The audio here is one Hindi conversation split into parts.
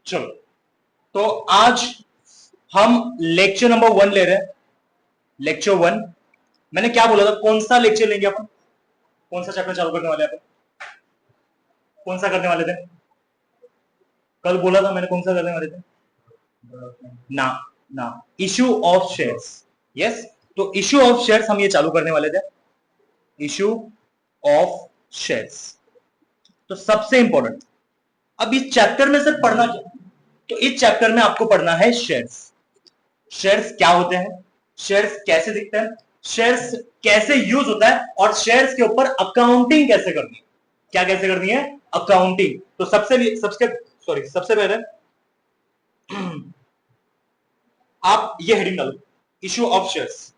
चलो, तो आज हम लेक्चर नंबर 1 ले रहे हैं। लेक्चर 1 मैंने क्या बोला था, कौन सा लेक्चर लेंगे अपन, कौन सा चैप्टर चालू करने वाले हैं अपन, कौन सा करने वाले थे? कल बोला था मैंने, कौन सा करने वाले थे? ना ना, इश्यू ऑफ शेयर्स। यस, तो इश्यू ऑफ शेयर्स हम ये चालू करने वाले थे, इश्यू ऑफ शेयर्स। तो सबसे इंपॉर्टेंट अब इस चैप्टर में सिर्फ पढ़ना क्या, तो इस चैप्टर में आपको पढ़ना है शेयर्स। शेयर्स क्या होते हैं, शेयर्स कैसे दिखते हैं, शेयर्स कैसे यूज होता है, और शेयर्स के ऊपर अकाउंटिंग कैसे करनी है। क्या कैसे करनी है? अकाउंटिंग। तो सबसे पहले आप ये हेडिंग डालो, इश्यू ऑफ शेयर्स।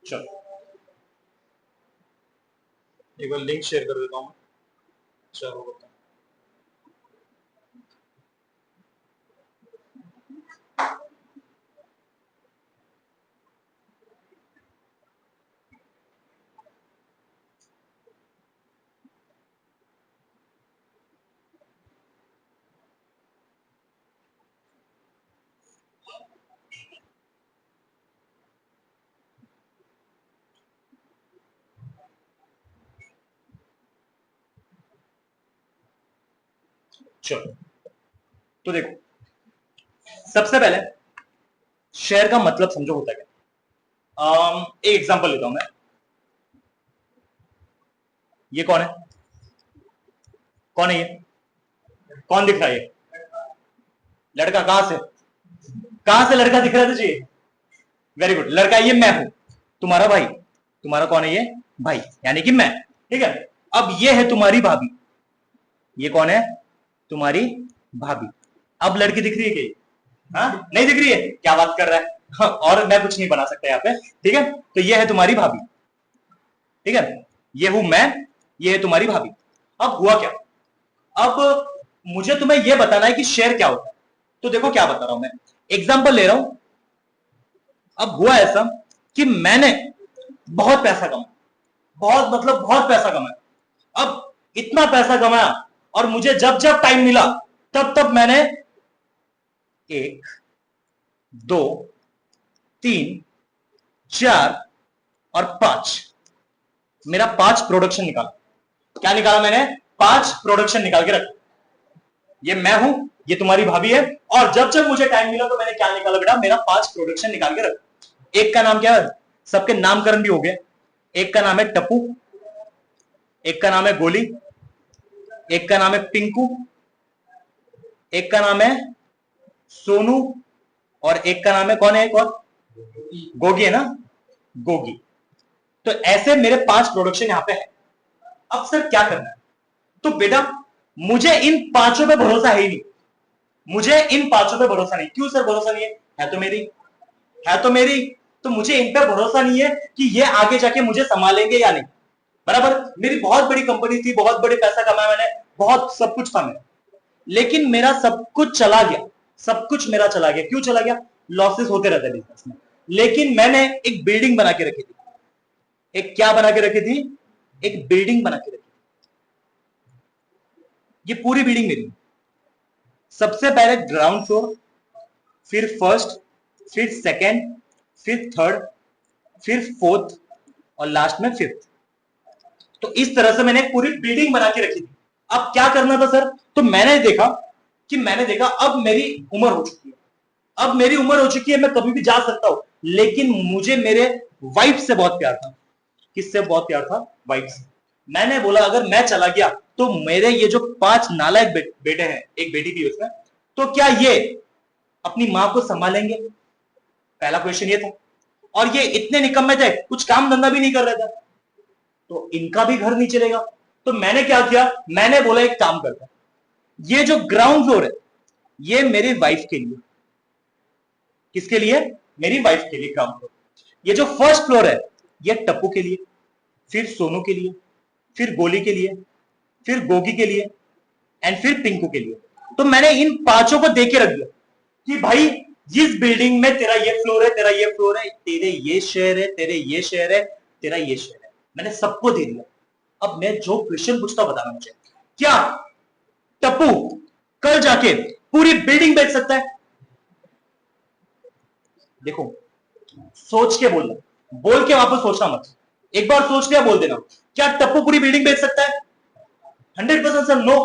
चलो, एक बार लिंक शेयर कर देता हूं। चलो बताओ। चलो, तो देखो, सबसे पहले शेयर का मतलब समझो होता है क्या। एक एग्जांपल लेता हूं मैं। ये कौन है, कौन है ये, कौन दिख रहा है ये? लड़का। कहां से लड़का दिख रहा है तुझे? वेरी गुड, लड़का ये मैं हूं, तुम्हारा भाई। तुम्हारा कौन है ये? भाई, यानी कि मैं। ठीक है, अब ये है तुम्हारी भाभी। ये कौन है? तुम्हारी भाभी। अब लड़की दिख रही है क्या? हाँ, नहीं दिख रही है? क्या बात कर रहा है? हाँ, और मैं कुछ नहीं बना सकता यहाँ पे। ठीक है, तो ये है तुम्हारी भाभी। ठीक है, ये हूं मैं, ये है तुम्हारी भाभी। अब हुआ क्या, अब मुझे तुम्हें यह बताना है कि शेयर क्या होता है। तो देखो क्या बता रहा हूं मैं, एग्जांपल ले रहा हूं। अब हुआ ऐसा कि मैंने बहुत पैसा कमाया, बहुत मतलब बहुत पैसा कमाया। अब इतना पैसा कमाया, और मुझे जब जब टाइम मिला तब तब मैंने 1, 2, 3, 4 और 5, मेरा 5 प्रोडक्शन निकाला। क्या निकाला मैंने? 5 प्रोडक्शन निकाल के रखा। ये मैं हूं, ये तुम्हारी भाभी है, और जब जब मुझे टाइम मिला तो मैंने क्या निकाला बेटा? मेरा 5 प्रोडक्शन निकाल के रखा। एक का नाम क्या है? सबके नामकरण भी हो गए। एक का नाम है टप्पू, एक का नाम है गोली, एक का नाम है पिंकू, एक का नाम है सोनू, और एक का नाम है, कौन है एक और? गोगी है ना, गोगी। तो ऐसे मेरे 5 प्रोडक्शन यहां पे है। अब सर क्या करना है? तो बेटा मुझे इन 5 पे भरोसा है ही नहीं, मुझे इन 5 पे भरोसा नहीं। क्यों सर भरोसा नहीं है? है तो मेरी, है तो मेरी। तो मुझे इन पर भरोसा नहीं है कि ये आगे जाके मुझे संभालेंगे या नहीं। बराबर, मेरी बहुत बड़ी कंपनी थी, बहुत बड़े पैसा कमाया मैंने, बहुत सब कुछ था मेरा, लेकिन मेरा सब कुछ चला गया। सब कुछ मेरा चला गया। क्यों चला गया? लॉसेस होते रहते बिजनेस में। लेकिन मैंने एक बिल्डिंग बना के रखी थी। एक क्या बना के रखी थी? एक बिल्डिंग बना के रखी थी। ये पूरी बिल्डिंग मेरी। सबसे पहले ग्राउंड फ्लोर, फिर फर्स्ट, फिर सेकंड, फिर थर्ड, फिर फोर्थ, और लास्ट में फिफ्थ। तो इस तरह से मैंने एक पूरी बिल्डिंग बना के रखी थी। अब क्या करना था सर? तो मैंने देखा अब मेरी उम्र हो चुकी है, अब मेरी उम्र हो चुकी है, मैं कभी भी जा सकता हूं, लेकिन मुझे मेरे वाइफ से बहुत प्यार था। किससे बहुत प्यार था? वाइफ से। मैंने बोला अगर मैं चला गया तो मेरे ये जो 5 नालायक बेटे हैं, एक बेटी थी उसमें, तो क्या ये अपनी मां को संभालेंगे? पहला क्वेश्चन ये था। और ये इतने निकम्मे थे, कुछ काम धंधा भी नहीं कर रहे थे, तो इनका भी घर नहीं चलेगा। तो मैंने क्या किया? मैंने बोला एक काम करता हूं, ये जो ग्राउंड फ्लोर है ये मेरी वाइफ के लिए, किसके लिए? मेरी वाइफ के लिए ग्राउंड फ्लोर। ये जो फर्स्ट फ्लोर है ये टप्पू के लिए, फिर सोनू के लिए, फिर गोली के लिए, फिर गोगी के लिए एंड फिर पिंकू के लिए। तो मैंने इन पांचों को देके रख दिया कि भाई इस बिल्डिंग में तेरा ये फ्लोर है, तेरा ये फ्लोर है, तेरे ये शेयर है, तेरे ये शेयर है, तेरा ये शेयर है, मैंने सबको दे दिया। अब मैं जो क्वेश्चन पूछता हूं बताना मुझे, क्या टप्पू कल जाके पूरी बिल्डिंग बेच सकता है? देखो सोच के बोलना, बोल के वापस सोचना मत, एक बार सोच लिया बोल देना। क्या टप्पू पूरी बिल्डिंग बेच सकता है? 100% सर नो,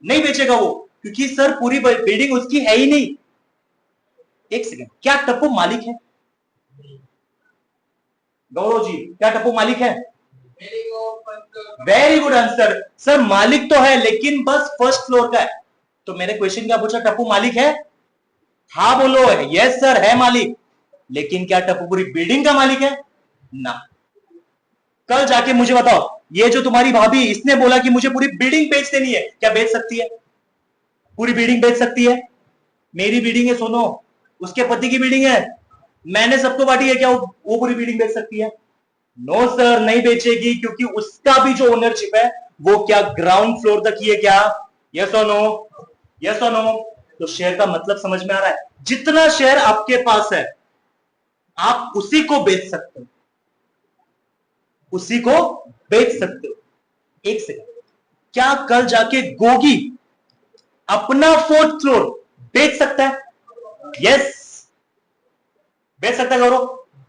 नहीं बेचेगा वो, क्योंकि सर पूरी बिल्डिंग उसकी है ही नहीं। एक सेकंड, क्या टप्पू मालिक है? गौरव जी, क्या टप्पू मालिक है? वेरी गुड आंसर सर, मालिक तो है लेकिन बस फर्स्ट फ्लोर का है। तो मैंने क्वेश्चन क्या पूछा, टप्पू मालिक है? हाँ बोलो, यस सर है मालिक, लेकिन क्या टप्पू पूरी बिल्डिंग का मालिक है? ना। कल जाके मुझे बताओ, ये जो तुम्हारी भाभी इसने बोला कि मुझे पूरी बिल्डिंग बेच देनी है, क्या बेच सकती है? पूरी बिल्डिंग बेच सकती है? मेरी बिल्डिंग है सोनो, उसके पति की बिल्डिंग है, मैंने सबको बांटी है, क्या वो पूरी बिल्डिंग बेच सकती है? नो सर नहीं बेचेगी, क्योंकि उसका भी जो ओनरशिप है वो क्या ग्राउंड फ्लोर तक ही है क्या? यस और नो? यस और नो? तो शेयर का मतलब समझ में आ रहा है? जितना शेयर आपके पास है आप उसी को बेच सकते हो, उसी को बेच सकते हो। एक सेकंड, क्या कल जाके गोगी अपना फोर्थ फ्लोर बेच सकता है? यस बेच सकता है गौरव,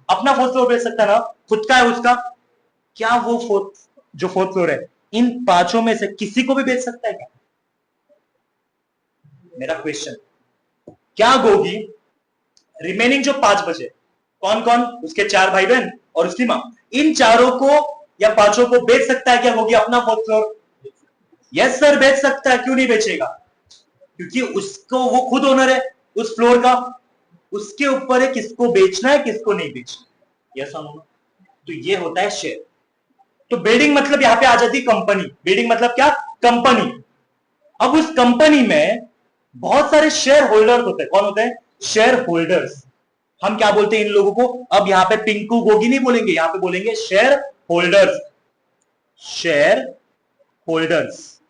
अपना फोर्थ फ्लोर बेच सकता है ना, खुद का है उसका। क्या वो फोर्थ फ्लोर है इन पांचों में से किसी को भी बेच सकता है क्या? मेरा क्वेश्चन, क्या गोगी रिमेनिंग जो 5 बचे, कौन कौन, उसके 4 भाई बहन और उसकी मां, इन चारों को या पांचों को बेच सकता है क्या गोगी अपना फोर्थ फ्लोर? यस सर बेच सकता है, क्यों नहीं बेचेगा? क्योंकि उसको, वो खुद ओनर है उस फ्लोर का, उसके ऊपर है किसको बेचना है किसको नहीं बेचना। यस और नो? तो ये होता है शेयर। तो बिल्डिंग मतलब यहां पे आ जाती कंपनी, बिल्डिंग मतलब क्या? कंपनी। अब उस कंपनी में बहुत सारे शेयर होल्डर्स होते हैं, कौन होते हैं? Share holders. हम क्या बोलते हैं इन लोगों को? अब यहां पे पिंकू गोगी नहीं बोलेंगे, यहां पे बोलेंगे शेयर होल्डर्स। शेयर होल्डर्स,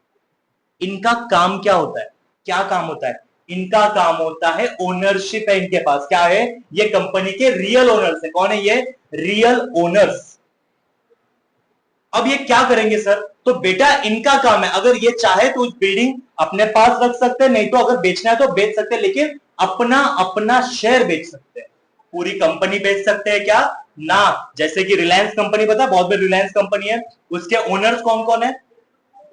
इनका काम क्या होता है? क्या काम होता है इनका? काम होता है ओनरशिप है इनके पास, क्या है? ये कंपनी के रियल ओनर्स है। कौन है ये? Real owners. अब ये क्या करेंगे सर? तो बेटा इनका काम है, अगर ये चाहे तो उस बिल्डिंग अपने पास रख सकते हैं, नहीं तो अगर बेचना है तो बेच सकते हैं, लेकिन अपना अपना शेयर बेच सकते हैं। पूरी कंपनी बेच सकते हैं क्या? ना। जैसे कि रिलायंस कंपनी, पता है बहुत बड़ी रिलायंस कंपनी है, उसके ओनर्स कौन कौन है?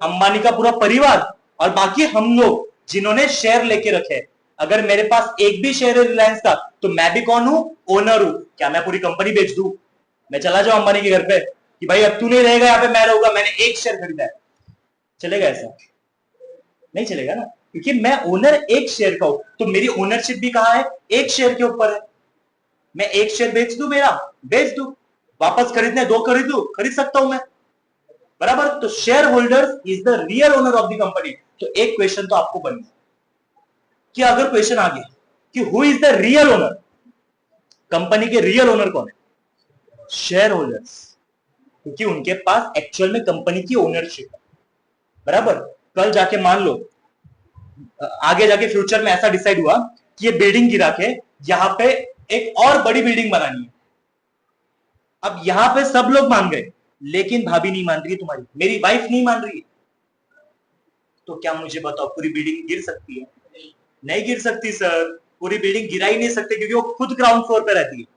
अंबानी का पूरा परिवार और बाकी हम लोग जिन्होंने शेयर लेके रखे। अगर मेरे पास एक भी शेयर है रिलायंस का तो मैं भी कौन हूं? ओनर हूं। क्या मैं पूरी कंपनी बेच दूं? मैं चला जाऊं अंबानी के घर पे कि भाई अब तू नहीं रहेगा यहाँ पे, मैं रहूंगा, मैंने एक शेयर खरीदा है, चलेगा ऐसा? नहीं चलेगा ना, क्योंकि मैं ओनर एक शेयर का हूं। तो मेरी ओनरशिप भी कहां है? एक शेयर के ऊपर है। मैं एक शेयर बेच दूं, मेरा बेच दूं, वापस खरीदने 2 खरीद लूं, खरीद सकता हूं मैं, बराबर। तो share holder is the real owner of the company. तो एक क्वेश्चन तो आपको बन गया कि अगर क्वेश्चन आ गया कि who is the real owner, company के रियल ओनर कौन है? शेयर होल्डर्स, क्योंकि उनके पास एक्चुअल में कंपनी की ओनरशिप है, बराबर। कल जाके मान लो आगे जाके फ्यूचर में ऐसा डिसाइड हुआ कि ये बिल्डिंग गिरा के यहां पे एक और बड़ी बिल्डिंग बनानी है। अब यहां पे सब लोग मान गए, लेकिन भाभी नहीं मान रही है तुम्हारी, मेरी वाइफ नहीं मान रही है। तो क्या मुझे बताओ पूरी बिल्डिंग गिर सकती है? नहीं गिर सकती सर, पूरी बिल्डिंग गिरा ही नहीं सकते, क्योंकि वो खुद ग्राउंड फ्लोर पे रहती है।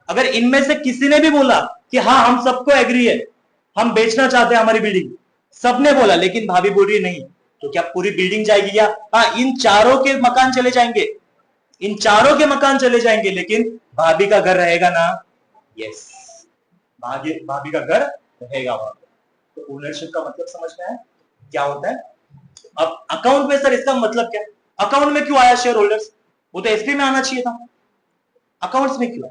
अगर इनमें से किसी ने भी बोला कि हाँ हम सबको एग्री है, हम बेचना चाहते हैं हमारी बिल्डिंग, सबने बोला, लेकिन भाभी बोल रही है नहीं, तो क्या पूरी बिल्डिंग जाएगी? या हाँ इन चारों के मकान चले जाएंगे, इन चारों के मकान चले जाएंगे, लेकिन भाभी का घर रहेगा ना? यस, भाभी भाभी का घर रहेगा वहां पे। तो ओनरशिप का मतलब समझ में आया क्या होता है? अब अकाउंट में सर इसका मतलब क्या? अकाउंट में क्यों आया शेयर होल्डर्स? वो तो एसपी में आना चाहिए था, अकाउंट्स में क्यों?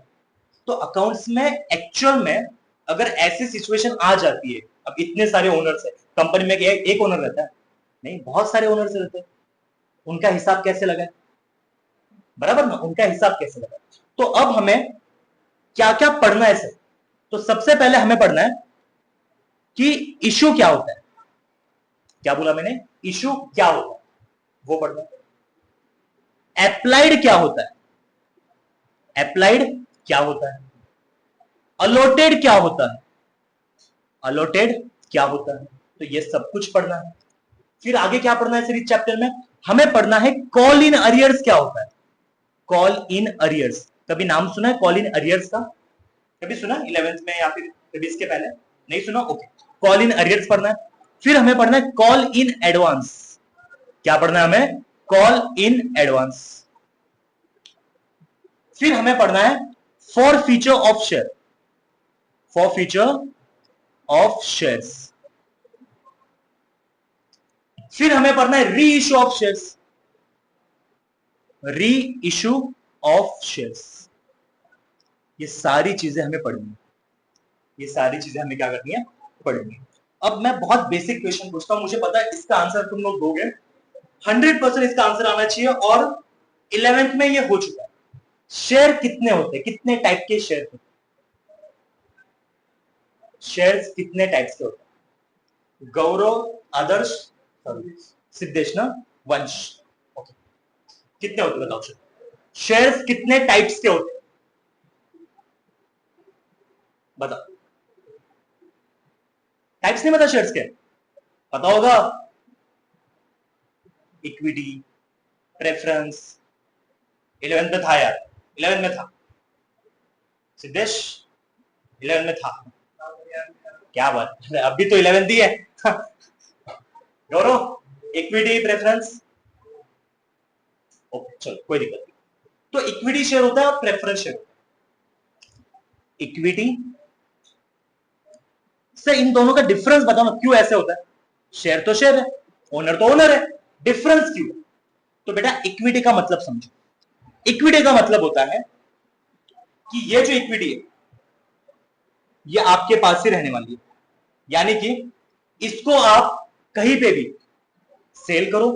तो अकाउंट्स में एक्चुअल में अगर ऐसी सिचुएशन आ जाती है, अब इतने सारे ओनर्स है कंपनी में, एक ओनर रहता है? नहीं, बहुत सारे ओनर्स रहते हैं, उनका हिसाब कैसे लगाए? बराबर ना, उनका हिसाब कैसे लगा। तो अब हमें क्या क्या पढ़ना है सर। तो सबसे पहले हमें पढ़ना है कि इशू क्या होता है। क्या बोला मैंने, इशू क्या होता है वो पढ़ना है। अप्लाइड क्या होता है, अप्लाइड क्या होता है। अलॉटेड क्या होता है, अलॉटेड क्या होता है। तो ये सब कुछ पढ़ना है। फिर आगे क्या पढ़ना है सर इस चैप्टर में, हमें पढ़ना है कॉल इन अरियर्स क्या होता है। कॉल इन अरियर्स, कभी नाम सुना है कॉल इन अरियर्स का, कभी सुना 11th में या फिर कभी इसके पहले नहीं सुना, ओके। कॉल इन अरियर्स पढ़ना है। फिर हमें पढ़ना है कॉल इन एडवांस। क्या पढ़ना है हमें, कॉल इन एडवांस। फिर हमें पढ़ना है for feature of share, for feature of shares. फिर हमें पढ़ना है री इशू ऑफ शेयर्स, री इशू ऑफ शेयर्स। ये सारी चीजें हमें पढ़नी है, ये सारी चीजें हमें क्या करनी है, पढ़नी है। अब मैं बहुत बेसिक क्वेश्चन पूछता हूं, मुझे पता है इसका आंसर तुम लोग दोगे, 100% इसका आंसर आना चाहिए, और 11th में ये हो चुका है। शेयर कितने होते हैं, कितने टाइप के शेयर होते हैं, शेयर्स कितने टाइप्स के होते हैं। गौरव, आदर्श, सिद्धेश ना, वंश, ओके। कितने होते हैं बताओ, शेयर्स कितने टाइप्स के होते हैं बताओ। टाइप्स नहीं पता शेयर्स के, पता होगा इक्विटी, प्रेफरेंस, 11th में था यार, 11th में था सिद्धेश, 11th में था, क्या बात, अभी तो 11th ही है। गौरव इक्विटी प्रेफरेंस, ओके चलो कोई दिक्कत नहीं। तो इक्विटी शेयर होता है और प्रेफरेंस शेयर होता है। इक्विटी सर, इन दोनों का डिफरेंस बताओ ना, क्यों ऐसे होता है। शेयर तो शेयर है, ओनर तो ओनर है, डिफरेंस क्यों। तो बेटा इक्विटी का मतलब समझो, इक्विटी का मतलब होता है कि ये जो इक्विटी है ये आपके पास ही रहने वाली है, यानी कि इसको आप कहीं पे भी सेल करो,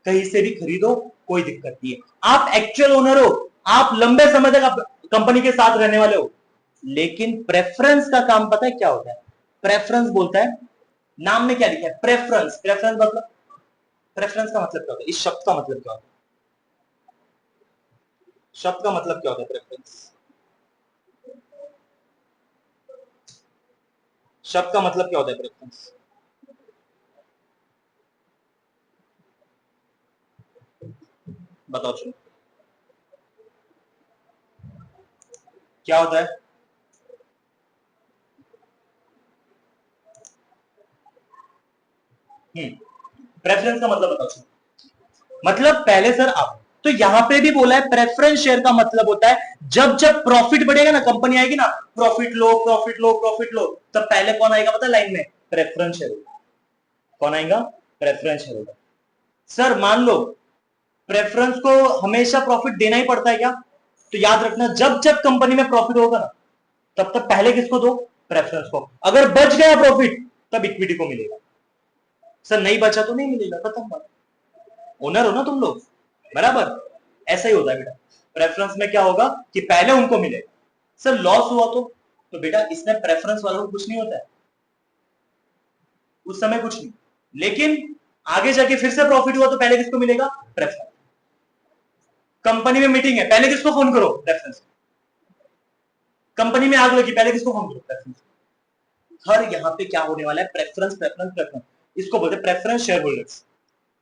कहीं से भी खरीदो, कोई दिक्कत नहीं है। आप एक्चुअल ओनर हो, आप लंबे समय तक कंपनी के साथ रहने वाले हो। लेकिन प्रेफरेंस का काम पता है क्या होता है, प्रेफरेंस बोलता है, नाम में क्या लिखा है प्रेफरेंस, प्रेफरेंस मतलब, प्रेफरेंस का मतलब क्या होता है, इस शब्द का मतलब क्या होता है, शब्द का मतलब क्या होता है प्रेफरेंस, शब्द का मतलब क्या होता है प्रेफरेंस। बताओ चलो क्या होता है। प्रेफरेंस का मतलब बताओ चलो। मतलब पहले सर आप, तो यहां पे भी बोला है प्रेफरेंस शेयर का मतलब होता है जब जब प्रॉफिट बढ़ेगा ना, कंपनी आएगी ना, प्रॉफिट लो प्रॉफिट लो प्रॉफिट लो, तब पहले कौन आएगा पता है लाइन में, प्रेफरेंस शेयर होगा। कौन आएगा, प्रेफरेंस शेयर होगा। सर मान लो प्रेफरेंस को हमेशा प्रॉफिट देना ही पड़ता है क्या, तो याद रखना जब जब कंपनी में प्रॉफिट होगा ना, तब तक पहले किसको दो, प्रेफरेंस को। अगर बच गया प्रॉफिट तब इक्विटी को मिलेगा, सर नहीं बचा तो नहीं मिलेगा, खत्म बात। ओनर हो ना तुम लोग, बराबर ऐसा ही होता है बेटा। प्रेफरेंस में क्या होगा कि पहले उनको मिलेगा, सर लॉस हुआ तो बेटा इसमें प्रेफरेंस वालों को कुछ नहीं होता है, उस समय कुछ नहीं। लेकिन आगे जाके फिर से प्रॉफिट हुआ तो पहले किसको मिलेगा, प्रेफरेंस। कंपनी में मीटिंग है, पहले किसको फोन करो, प्रेफरेंस। कंपनी में आग लगी, पहले किसको फोन करो, प्रेफरेंस। हर यहाँ पे क्या होने वाला है, प्रेफरेंस प्रेफरेंस प्रेफरेंस, इसको बोलते हैं प्रेफरेंस शेयर होल्डर्स।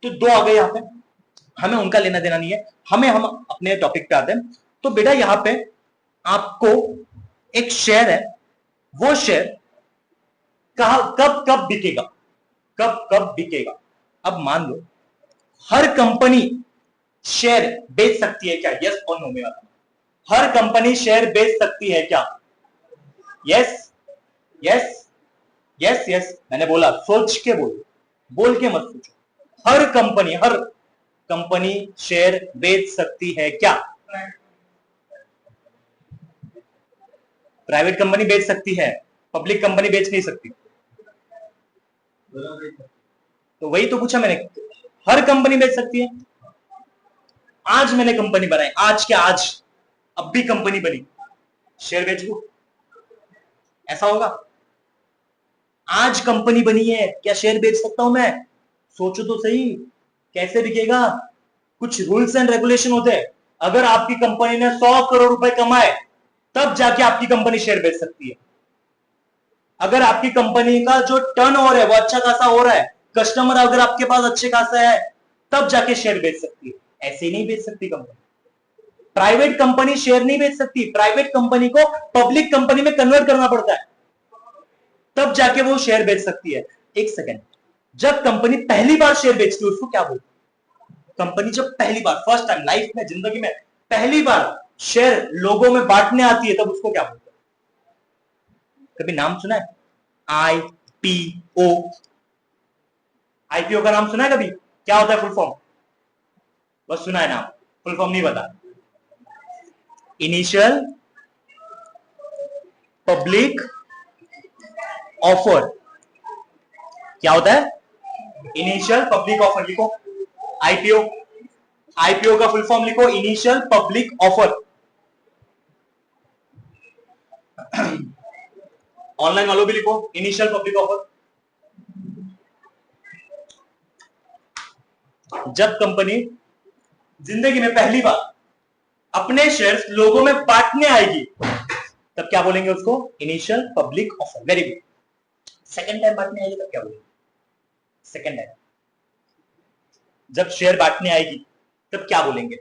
तो दो आ गए यहाँ पे, हमें उनका लेना देना नहीं है, हम अपने टॉपिक पे आते हैं। तो बेटा यहाँ पे आपको एक शेयर है, वो शेयर कब कब बिकेगा, कब कब बिकेगा। अब मान लो हर कंपनी शेयर बेच सकती है क्या, यस और नो में आता। हर कंपनी शेयर बेच सकती है क्या, यस यस यस यस, मैंने बोला सोच के बोलो, बोल के मत सोचो। हर कंपनी शेयर बेच सकती है क्या, प्राइवेट कंपनी बेच सकती है, पब्लिक कंपनी बेच नहीं सकती। तो वही तो पूछा मैंने, हर कंपनी बेच सकती है। आज मैंने कंपनी बनाई, आज क्या आज, अब भी कंपनी बनी, शेयर बेच लूं? ऐसा होगा? आज कंपनी बनी है, क्या शेयर बेच सकता हूं मैं? सोचो तो सही, कैसे बिकेगा? कुछ रूल्स एंड रेगुलेशन होते हैं। अगर आपकी कंपनी ने 100 करोड़ रुपए कमाए तब जाके आपकी कंपनी शेयर बेच सकती है। अगर आपकी कंपनी का जो टर्नओवर है वो अच्छा खासा हो रहा है, कस्टमर अगर आपके पास अच्छे खासा है, तब जाके शेयर बेच सकती है, ऐसे ही नहीं बेच सकती कंपनी। प्राइवेट कंपनी शेयर नहीं बेच सकती, प्राइवेट कंपनी को पब्लिक कंपनी में कन्वर्ट करना पड़ता है, तब जाके वो शेयर बेच सकती है। एक सेकेंड, जब कंपनी पहली बार शेयर बेचती है उसको क्या बोलते हैं? कंपनी जब पहली बार, फर्स्ट टाइम लाइफ में, जिंदगी में पहली बार शेयर लोगों में बांटने आती है, तब उसको क्या बोलते हैं? कभी नाम सुना है? आईपीओ। आईपीओ का नाम सुना है कभी? क्या होता है फुल फॉर्म? बस सुना है नाम, फुल फॉर्म नहीं बता। Initial public offer. क्या होता है? Initial public offer. लिखो आईपीओ। आईपीओ का फुल फॉर्म लिखो, इनिशियल पब्लिक ऑफर। ऑनलाइन वालों भी लिखो, इनिशियल पब्लिक ऑफर। जब कंपनी जिंदगी में पहली बार अपने शेयर्स लोगों में बांटने आएगी, तब क्या बोलेंगे उसको? Initial public offer. Very good. Second time बांटने आएगी तब क्या बोलेंगे? सेकेंड टाइम जब शेयर बांटने आएगी तब क्या बोलेंगे?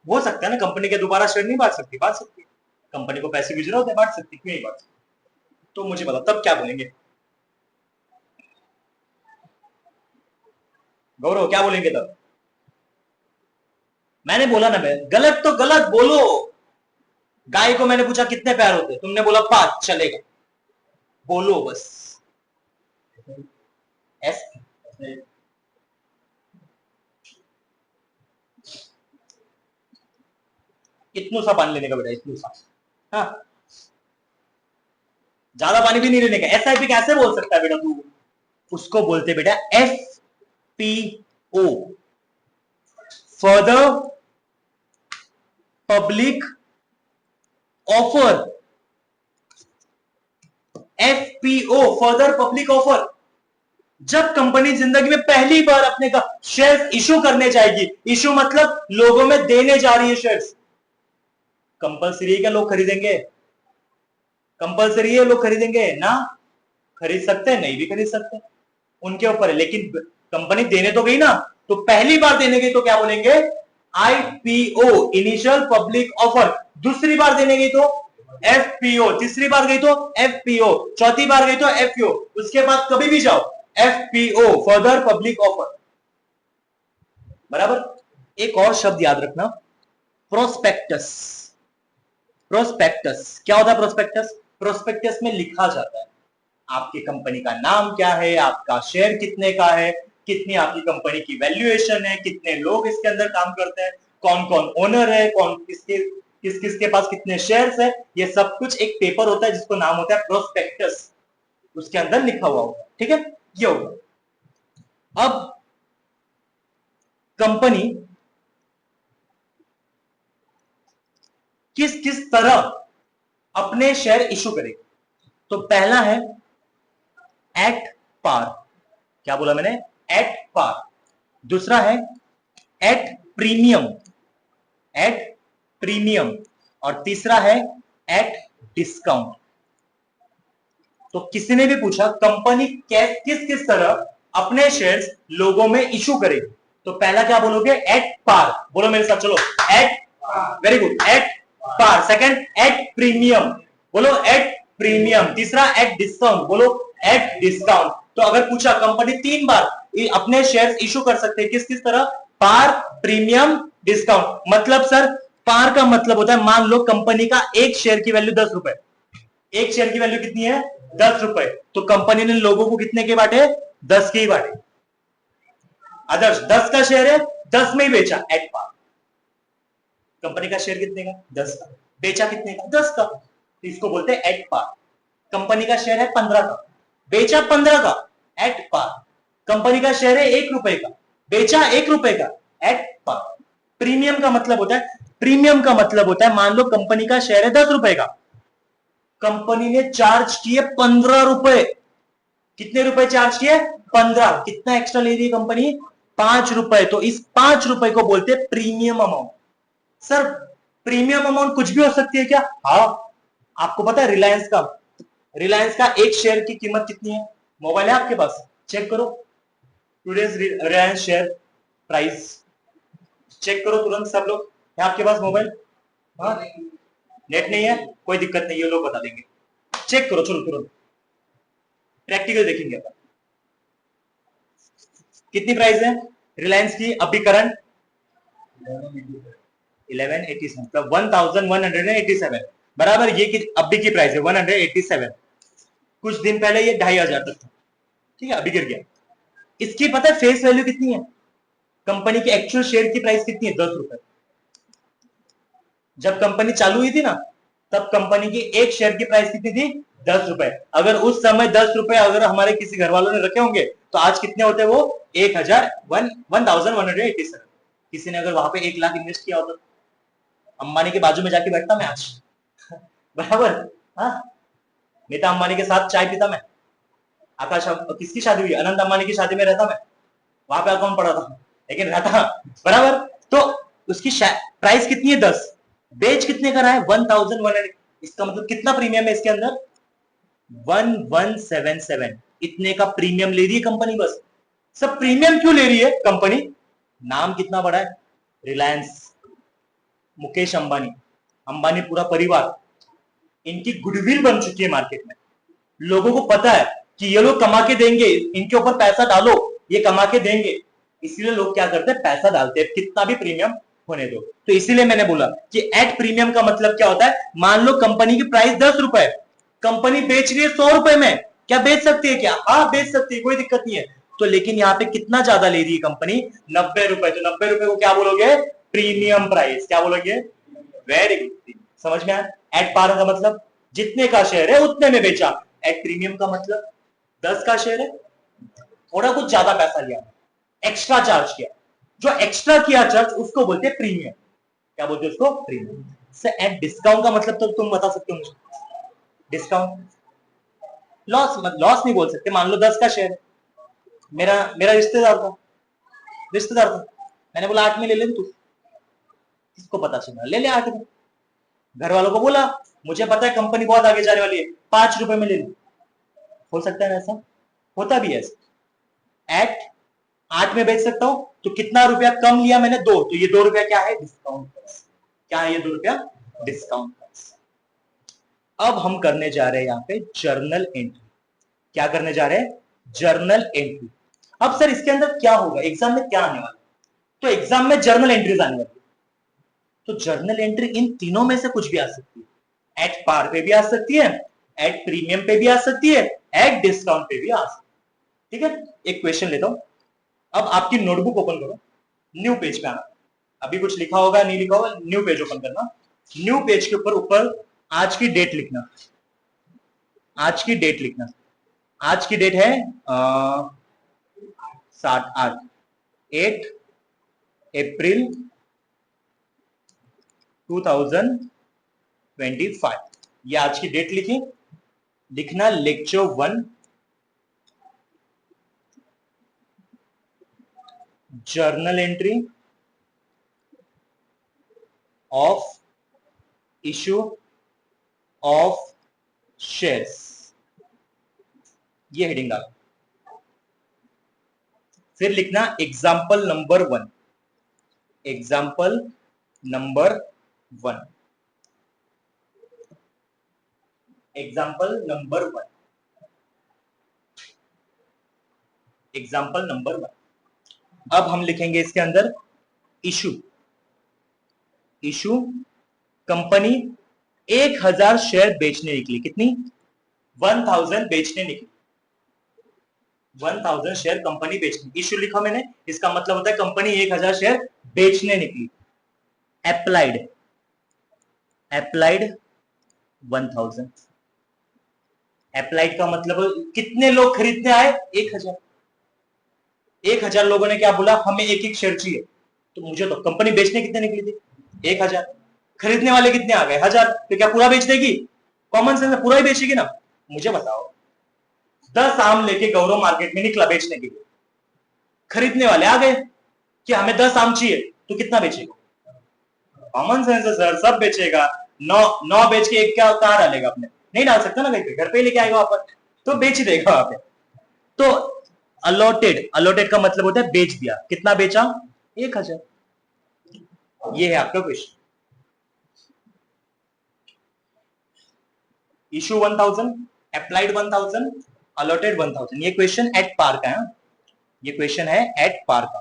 हो सकता है ना कंपनी के दोबारा शेयर नहीं बांट सकती, बांट सकती है, कंपनी को पैसे की जरूरत है, बांट सकती, क्यों नहीं बांट सकती? तो मुझे बताओ तब क्या बोलेंगे? गौरव क्या बोलेंगे तब? मैंने बोला ना, मैं गलत तो गलत बोलो। गाय को मैंने पूछा कितने पैर होते हैं, तुमने बोला 5, चलेगा, बोलो बस। इतना सा पानी लेने का बेटा, इतना सा। हाँ, ज्यादा पानी भी नहीं लेने का। एसआईपी कैसे बोल सकता है बेटा तू? उसको बोलते बेटा F P O, further public offer. FPO, further public offer. जब कंपनी जिंदगी में पहली बार अपने का शेयर इशू करने जाएगी, इशू मतलब लोगों में देने जा रही है शेयर्स, कंपलसरी है क्या लोग खरीदेंगे? कंपलसरी है लोग खरीदेंगे ना? खरीद सकते हैं, नहीं भी खरीद सकते, उनके ऊपर है, लेकिन कंपनी देने तो गई ना, तो पहली बार देने गई तो क्या बोलेंगे? IPO, initial public offer. दूसरी बार देने गई तो एफपीओ, तीसरी बार गई तो एफपीओ, चौथी बार गई तो एफपीओ, उसके बाद कभी भी जाओ एफपीओ, फर्दर पब्लिक ऑफर। बराबर। एक और शब्द याद रखना, प्रोस्पेक्टस। प्रोस्पेक्टस क्या होता है? प्रोस्पेक्टस, प्रोस्पेक्टस में लिखा जाता है आपकी कंपनी का नाम क्या है, आपका शेयर कितने का है, कितनी आपकी कंपनी की वैल्यूएशन है, कितने लोग इसके अंदर काम करते हैं, कौन कौन ओनर है, कौन किसके किस किस के पास कितने शेयर्स है, ये सब कुछ एक पेपर होता है जिसको नाम होता है प्रोस्पेक्टस, उसके अंदर लिखा हुआ होगा। ठीक है, ये होगा। अब कंपनी किस किस तरह अपने शेयर इशू करेगी? तो पहला है एट पार। क्या बोला मैंने? At par. दूसरा है एट प्रीमियम, एट प्रीमियम। और तीसरा है एट डिस्काउंट। तो किसी ने भी पूछा कंपनी किस किस तरह अपने शेयर्स लोगों में इशू करेगी, तो पहला क्या बोलोगे? At par. बोलो मेरे साथ, चलो, at, very good, at par. Second at premium, बोलो एट प्रीमियम। तीसरा एट डिस्काउंट, बोलो एट डिस्काउंट। तो अगर पूछा कंपनी 3 बार अपने शेयर्स इशू कर सकते हैं, किस किस तरह? पार, प्रीमियम, डिस्काउंट। मतलब सर, पार का मतलब होता है, मान लो कंपनी का एक शेयर की वैल्यू 10 रुपए, एक शेयर की वैल्यू कितनी है? 10 रुपए। तो कंपनी ने लोगों को कितने के बांटे? 10 के ही बांटे। आदर्श 10 का शेयर है, 10 में ही बेचा, एट पार। कंपनी का शेयर कितने का? 10 का। बेचा कितने का? 10 का। तो इसको बोलते हैं एट पार। कंपनी का शेयर है 15 का, बेचा 15 का, एट पार। कंपनी का शेयर है 1 रुपए का, बेचा 1 रुपए का, एट प्रीमियम का मतलब होता है, प्रीमियम का मतलब होता है, मान लो कंपनी का शेयर है 10 रुपए का, कंपनी ने चार्ज किए 15 रुपए। कितने रुपए चार्ज किए? 15। कितना एक्स्ट्रा ले रही है कंपनी? 5 रुपए। तो इस 5 रुपए को बोलते हैं premium amount. Sir premium amount कुछ भी हो सकती है क्या? हाँ, आपको पता है रिलायंस का एक शेयर की कीमत कितनी है? मोबाइल है आपके पास, चेक करो today's Reliance share price, check करो तुरंत सब लोग। है आपके पास मोबाइल? हाँ, नेट नहीं है, कोई दिक्कत नहीं, ये लोग बता देंगे। चेक करो चलो तुरंत, प्रैक्टिकल देखेंगे अपन। कितनी प्राइस है रिलायंस की अभी करंट? 1187, मतलब 1187 बराबर। ये की अभी की प्राइस है 187। कुछ दिन पहले ये 2500 तक था, ठीक है, अभी गिर गया। इसकी पता है फेस वैल्यू कितनी है? कंपनी की एक्चुअल शेयर की प्राइस कितनी है? 10 रुपए। जब कंपनी चालू हुई थी ना, तब कंपनी की एक शेयर की प्राइस कितनी थी? 10 रुपए। अगर उस समय 10 रुपए अगर हमारे किसी घर वालों ने रखे होंगे तो आज कितने होते वो? 1187। किसी ने अगर वहां पे 1 लाख इन्वेस्ट किया होता, अंबानी के बाजू में जाके बैठता मैं आज बराबर। हाँ, नीता अंबानी के साथ चाय पीता मैं। आकाश किसकी शादी हुई? अनंत अंबानी की शादी में रहता मैं, वहां पे अकाउंट पड़ा था लेकिन रहता बराबर। तो उसकी प्राइस कितनी है? 10। बेच कितने का रहा है? 1100। इसका मतलब कितना प्रीमियम है इसके अंदर? 1177। इतने का प्रीमियम ले रही है कंपनी बस। सब प्रीमियम क्यों ले रही है कंपनी? नाम कितना बड़ा है, रिलायंस, मुकेश अंबानी, अंबानी पूरा परिवार, इनकी गुडविल बन चुकी है मार्केट में। लोगों को पता है कि ये लोग कमा के देंगे, इनके ऊपर पैसा डालो, ये कमा के देंगे। इसीलिए लोग क्या करते हैं? पैसा डालते हैं, कितना भी प्रीमियम होने दो। तो इसीलिए मैंने बोला कि एट प्रीमियम का मतलब क्या होता है? मान लो कंपनी की प्राइस 10 रुपए, कंपनी बेच रही है 100 रुपए में। क्या बेच सकती है? क्या हाँ बेच सकती है, कोई दिक्कत नहीं है। तो लेकिन यहाँ पे कितना ज्यादा ले रही है कंपनी? 90 रुपए। तो 90 रुपए को क्या बोलोगे? Premium price. क्या बोलोगे? वेरी गुड, समझ में आया? एट पार का मतलब जितने का शेयर है उतने में बेचा। एट प्रीमियम का मतलब 10 का शेयर है, थोड़ा कुछ ज्यादा पैसा लिया, एक्स्ट्रा चार्ज किया। जो एक्स्ट्रा किया चार्ज उसको बोलते हैं प्रीमियम। क्या बोलते हैं उसको? प्रीमियम। से एट डिस्काउंट का मतलब तो तुम बता सकते हो मुझे? डिस्काउंट लॉस, लॉस नहीं बोल सकते। मान लो 10 का शेयर है, मेरा मेरा रिश्तेदार था, मैंने बोला 8 में ले ले तू। किसको पता चला? ले ले 8 में। घर वालों को बोला मुझे पता है कंपनी बहुत आगे जाने वाली है, 5 रुपए में ले लो। हो सकता है ऐसा? होता भी है ऐसा। एट 8 में बेच सकता हूं, तो कितना रुपया कम लिया मैंने? 2। तो ये 2 रुपया क्या है? Discount price. क्या है ये 2 रुपया? Discount price. अब हम करने जा रहे हैं यहाँ पे जर्नल एंट्री। क्या करने जा रहे हैं? Journal entry. अब सर इसके अंदर क्या होगा? एग्जाम में क्या आने वाला? तो एग्जाम में जर्नल एंट्रीज आने वाली। तो जर्नल एंट्री इन तीनों में से कुछ भी आ सकती है। एट पार पे भी आ सकती है, एट प्रीमियम पे भी आ सकती है, एट डिस्काउंट पे भी आ सकती है। ठीक है, एक क्वेश्चन लेता हूं। अब आपकी नोटबुक ओपन करो, न्यू पेज पे आना। अभी कुछ लिखा होगा नहीं लिखा होगा, न्यू पेज ओपन करना। न्यू पेज के ऊपर ऊपर आज की डेट लिखना। आज की डेट लिखना। आज की डेट है 8 अप्रैल 2025। ये आज की डेट लिखी। लिखना lecture 1 journal entry of issue of shares, ये हेडिंग डालो। फिर लिखना example number 1। Example number 1। Example number 1। Example number 1। अब हम लिखेंगे इसके अंदर इशू। इशू कंपनी 1000 शेयर बेचने निकली। कितनी? 1000 बेचने निकली। 1000 शेयर कंपनी बेचने। इशू लिखा मैंने, इसका मतलब होता है कंपनी 1000 शेयर बेचने निकली। Applied, applied 1000। अप्लाइड का मतलब कितने लोग खरीदने आए? 1000। 1000 लोगों ने क्या बोला? हमें एक एक शेयर चाहिए। तो मुझे तो कंपनी बेचने कितने निकली थी? 1000। खरीदने वाले कितने आ गए? 1000। तो क्या पूरा बेच देगी? कॉमन सेंस में पूरा ही बेचेगी ना। मुझे बताओ, 10 आम लेके गौरव मार्केट में निकला बेचने के लिए, खरीदने वाले आ गए कि हमें 10 आम चाहिए, तो कितना बेचेगा? कॉमन सेंस है सर, सब बेचेगा। 9 बेच के एक क्या कहां डालेगा? अपने नहीं डाल सकता ना, कहीं पे घर पे ही लेके आएगा वापस, तो बेच ही देगा वहां पे। तो अलॉटेड, अलॉटेड का मतलब होता है बेच दिया। कितना बेचा? 1000। ये है आपका क्वेश्चन। Issue 1000, applied 1000, allotted 1000। ये क्वेश्चन एट पार का है। ये क्वेश्चन है एट पार का,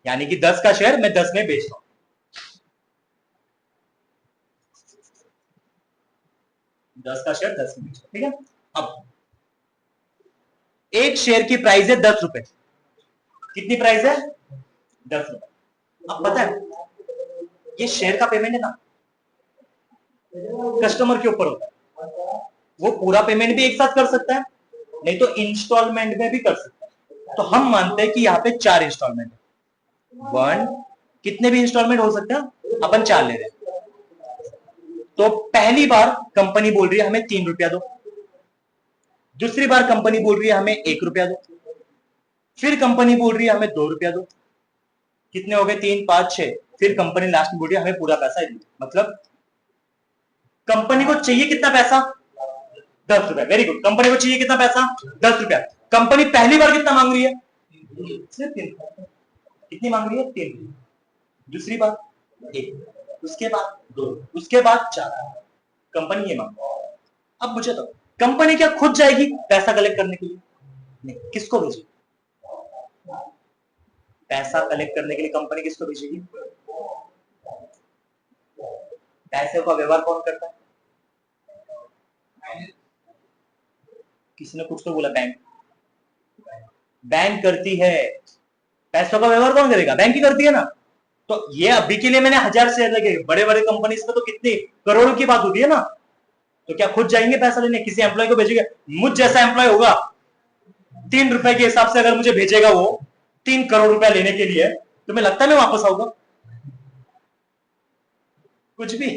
यानी कि 10 का शेयर मैं 10 में बेच रहा हूं। दस का शेयर 10 में बेच रहा हूं, ठीक है। अब एक शेयर की प्राइस है 10 रुपए। कितनी प्राइस है? 10 रुपए। अब पता है, ये शेयर का पेमेंट है ना, कस्टमर के ऊपर होता है। वो पूरा पेमेंट भी एक साथ कर सकता है, नहीं तो इंस्टॉलमेंट में भी कर सकता है। तो हम मानते हैं कि यहाँ पे 4 इंस्टॉलमेंट है। 1, कितने भी इंस्टॉलमेंट हो सकते हैं, अपन 4 ले रहे हैं। तो पहली बार कंपनी बोल रही है हमें 3 रुपया दो, दूसरी बार कंपनी बोल रही है हमें 1 रुपया दो, फिर कंपनी बोल रही है हमें 2 रुपया दो। कितने हो गए? 3, 5, 6। फिर कंपनी लास्ट में बोल रही है हमें पूरा पैसा ही दो। मतलब कंपनी को चाहिए कितना पैसा? 10 रुपया। Very good. कंपनी को चाहिए कितना पैसा? 10 रुपया। कंपनी पहली बार कितना मांग रही है? सिर्फ 3। कितनी मांग रही है? 3। दूसरी बार 1, उसके बाद 2, उसके बाद 4। कंपनी ये मांग। अब मुझे तो कंपनी क्या खुद जाएगी पैसा कलेक्ट करने के लिए? नहीं, किसको भेजेगी? पैसा कलेक्ट करने के लिए कंपनी किसको भेजेगी? पैसे का व्यवहार कौन करता है? किसी ने कुछ तो बोला, बैंक। बैंक करती है। पैसों का व्यवहार कौन करेगा? बैंक ही करती है ना। तो ये अभी के लिए मैंने 1000 शेयर लगे, बड़े बड़े कंपनीज में तो कितनी करोड़ों की बात होती है ना। तो क्या खुद जाएंगे पैसा लेने? किसी एम्प्लॉय को भेजेंगे? मुझ जैसा एम्प्लॉय होगा, 3 रुपए के हिसाब से अगर मुझे भेजेगा वो 3 करोड़ रुपया लेने के लिए, तो मैं लगता है मैं वापस आऊंगा? कुछ भी।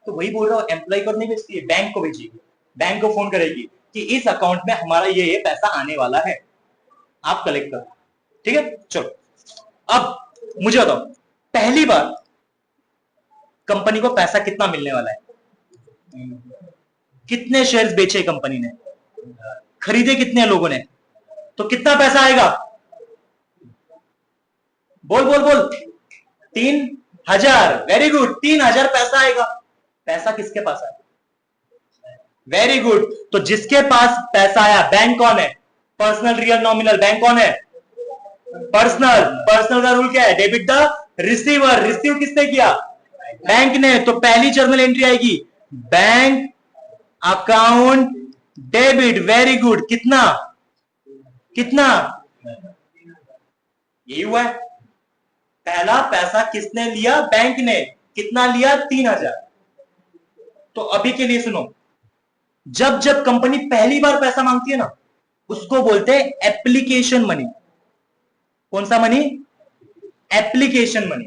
तो वही बोल रहा हूं, एम्प्लॉय को नहीं भेजती है, बैंक को भेजेगी। बैंक को फोन करेगी कि इस अकाउंट में हमारा ये पैसा आने वाला है, आप कलेक्ट करो। ठीक है, चलो। अब मुझे बताओ, पहली बार कंपनी को पैसा कितना मिलने वाला है? कितने शेयर्स बेचे कंपनी ने? खरीदे कितने लोगों ने? तो कितना पैसा आएगा? बोल बोल बोल। 3000। वेरी गुड, 3000 पैसा आएगा। पैसा किसके पास आया? Very good. तो जिसके पास पैसा आया, बैंक कौन है? Personal, real, nominal. बैंक कौन है? पर्सनल। पर्सनल का रूल क्या है? Debit the receiver. रिसीव किसने किया? बैंक ने। तो पहली जर्नल एंट्री आएगी, bank account debit. Very good. कितना? कितना? यही हुआ है। पहला पैसा किसने लिया? बैंक ने। कितना लिया? 3000। तो अभी के लिए सुनो, जब जब कंपनी पहली बार पैसा मांगती है ना, उसको बोलते हैं एप्लीकेशन मनी। कौन सा मनी? Application money.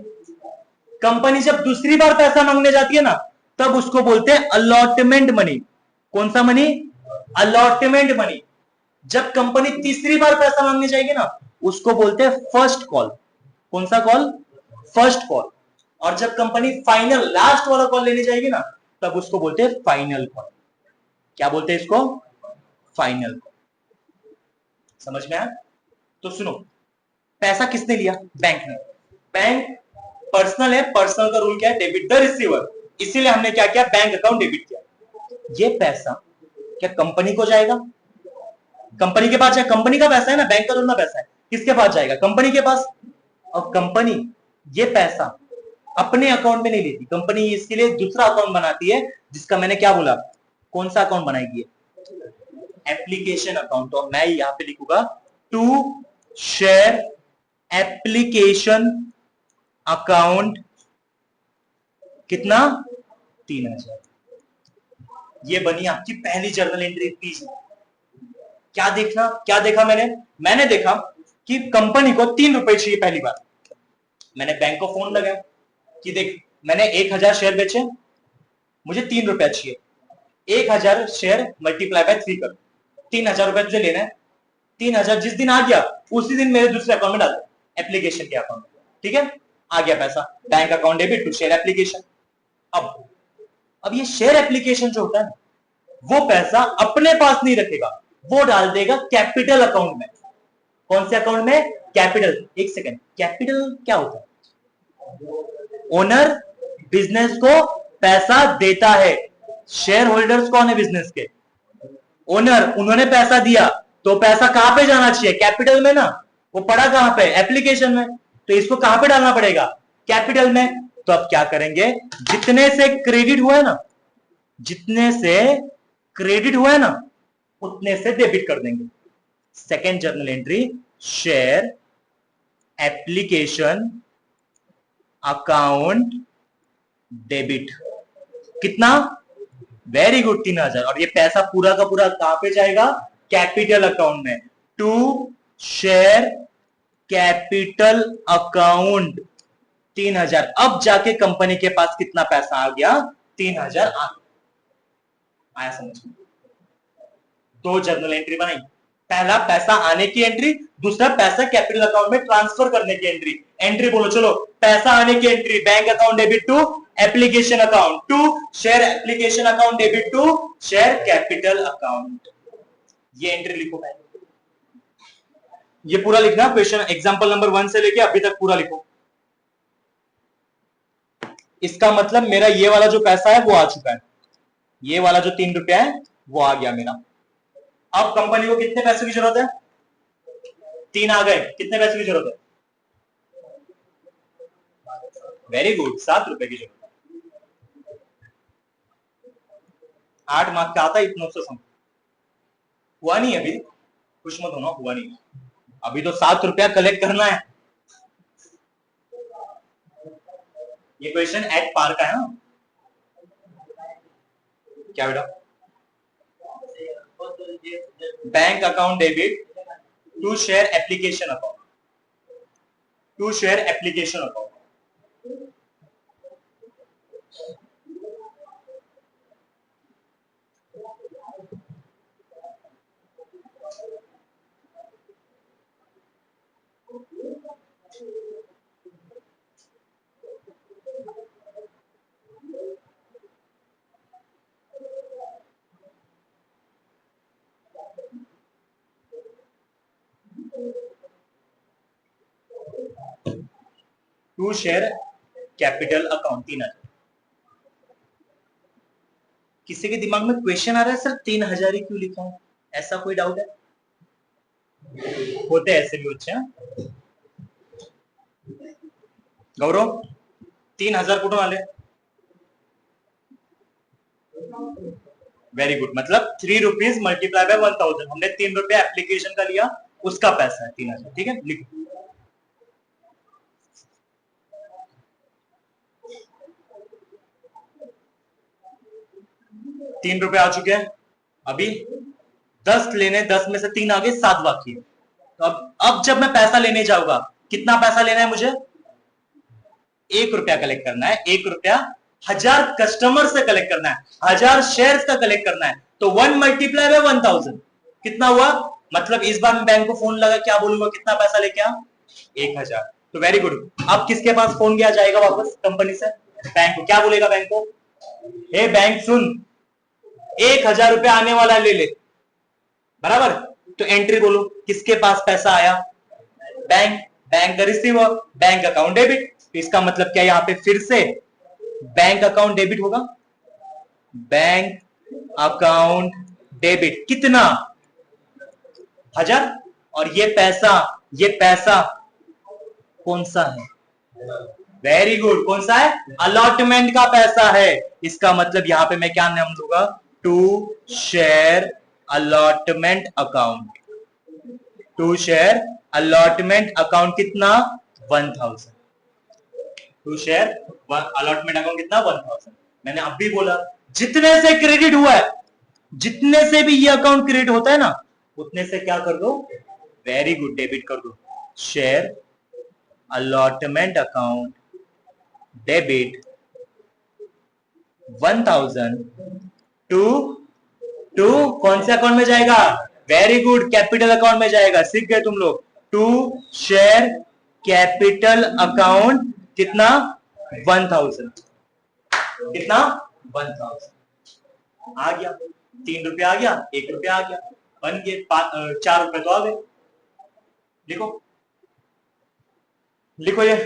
कंपनी जब दूसरी बार पैसा मांगने जाती है ना, तब उसको बोलते हैं अलॉटमेंट मनी। कौन सा मनी? Allotment money. जब कंपनी तीसरी बार पैसा मांगने जाएगी ना, उसको बोलते हैं फर्स्ट कॉल। कौन सा कॉल? First call. और जब कंपनी फाइनल, लास्ट वाला कॉल लेने जाएगी ना, तब उसको बोलते हैं फाइनल कॉल। क्या बोलते हैं इसको? Final call. समझ में आया? तो सुनो, पैसा किसने लिया? बैंक ने। बैंक पर्सनल है, पर्सनल का रूल क्या है? Debit the receiver. इसीलिए हमने क्या किया? बैंक अकाउंट डेबिट किया। ये पैसा क्या कंपनी को जाएगा? कंपनी के पास जाए, कंपनी का पैसा है ना, बैंक का थोड़ा पैसा है। किसके पास जाएगा? कंपनी के पास। और कंपनी ये पैसा अपने अकाउंट में नहीं लेती, कंपनी इसके लिए दूसरा अकाउंट बनाती है, जिसका मैंने क्या बोला? कौन सा अकाउंट बनाएगी? Application account. तो मैं यहां पे लिखूंगा टू शेयर एप्लीकेशन अकाउंट। कितना? 3000। ये बनी आपकी पहली जर्नल एंट्री। प्लीज क्या देखना, क्या देखा मैंने? मैंने देखा कि कंपनी को 3 रुपए चाहिए पहली बार। मैंने बैंक को फोन लगाया कि देख मैंने 1000 शेयर बेचे, मुझे 3 रुपया चाहिए, 1000 शेयर मल्टीप्लाई बाय 3 कर, 3000 रुपया तुझे लेना है। 3000 जिस दिन आ गया उसी दिन मेरे दूसरे अकाउंट में डाल दो, एप्लीकेशन के अकाउंट में, ठीक है। आ गया पैसा, bank account debit to share application. अब ये शेयर एप्लीकेशन जो होता है वो पैसा अपने पास नहीं रखेगा, वो डाल देगा कैपिटल अकाउंट में। कौन से अकाउंट में? कैपिटल। एक सेकंड, कैपिटल क्या होता है? ओनर बिजनेस को पैसा देता है। शेयर होल्डर्स कौन है बिजनेस के? ओनर। उन्होंने पैसा दिया तो पैसा कहां पे जाना चाहिए? कैपिटल में ना। वो पड़ा कहां पे? एप्लीकेशन में। तो इसको कहां पे डालना पड़ेगा? कैपिटल में। तो अब क्या करेंगे, जितने से क्रेडिट हुआ है ना, जितने से क्रेडिट हुआ है ना उतने से डेबिट कर देंगे। Second journal entry, share application account debit. कितना? Very good, 3000। और ये पैसा पूरा का पूरा कहां पे जाएगा? कैपिटल अकाउंट में। To share capital account 3000। अब जाके कंपनी के पास कितना पैसा आ गया? 3000 आया समझ में? दो जर्नल एंट्री बनाई, पहला पैसा आने की एंट्री, दूसरा पैसा कैपिटल अकाउंट में ट्रांसफर करने की एंट्री। एंट्री बोलो चलो। पैसा आने की entry, bank account debit to application account, to share application account debit to share capital account. ये एंट्री लिखो पहले, ये पूरा लिखना। क्वेश्चन एग्जांपल नंबर 1 से लेके अभी तक पूरा लिखो। इसका मतलब मेरा ये वाला जो पैसा है वो आ चुका है, ये वाला जो 3 रुपया है वो आ गया मेरा। अब कंपनी को कितने पैसे की जरूरत है? 3 आ गए। कितने पैसे की जरूरत है? वेरी गुड, 7 रुपए की जरूरत है। 8 मार्क का आता है इतना से। हुआ नहीं अभी, खुश मत होना, हुआ नहीं अभी। तो 7 रुपया कलेक्ट करना है। ये क्वेश्चन एट पार का है ना? क्या बेटा? Bank account debit to share application account, to share application account. To share capital account 3000। किसी के दिमाग में क्वेश्चन आ रहा है सर 3000 ही क्यों लिखा हूं, ऐसा कोई डाउट है? होते ऐसे भी बच्चे। गौरव 3000 कुठून आले? वेरी गुड, मतलब 3 रुपीज मल्टीप्लाई बाय 1000। हमने 3 रुपया एप्लीकेशन का लिया, उसका पैसा है 3000। ठीक है, लिखो। तीन रुपए आ चुके हैं। अभी 10 लेने, 10 में से 3 आ गए, 7 बाकी है। तो अब जब मैं पैसा लेने जाऊंगा, कितना पैसा लेना है मुझे? 1 रुपया कलेक्ट करना है। 1 रुपया 1000 कस्टमर से कलेक्ट करना है, 1000 शेयर्स का कलेक्ट करना है। तो 1 मल्टीप्लाई बाय 1000 कितना हुआ? मतलब इस बार मैं बैंक को फोन लगा, क्या बोलूंगा? कितना पैसा लेके आ? 1000। तो वेरी गुड। अब किसके पास फोन किया जाएगा वापस? कंपनी से बैंक को। क्या बोलेगा बैंक को? हे बैंक सुन, 1000 रुपया आने वाला ले ले, बराबर। तो एंट्री बोलो, किसके पास पैसा आया? बैंक। बैंक का रिसीवर, बैंक अकाउंट डेबिट। तो इसका मतलब क्या, यहां पे फिर से बैंक अकाउंट डेबिट होगा। बैंक अकाउंट डेबिट कितना? 1000। और ये पैसा कौन सा है? वेरी गुड, कौन सा है? अलॉटमेंट का पैसा है। इसका मतलब यहां पे मैं क्या नाम दूंगा? To share allotment account. To share allotment account कितना? 1000। टू शेयर अलॉटमेंट अकाउंट कितना? 1000। मैंने अब भी बोला जितने से क्रेडिट हुआ है, जितने से भी ये अकाउंट क्रेडिट होता है ना, उतने से क्या कर दो? वेरी गुड, डेबिट कर दो। Share allotment account debit 1000 to to कौन से अकाउंट में जाएगा? वेरी गुड, कैपिटल अकाउंट में जाएगा। सीख गए तुम लोग। टू शेयर कैपिटल अकाउंट कितना? 1000। कितना? 1000 आ गया। 3 रुपया आ गया, 1 रुपया आ गया, बन गए 4 रुपए तो आ गए। लिखो लिखो ये।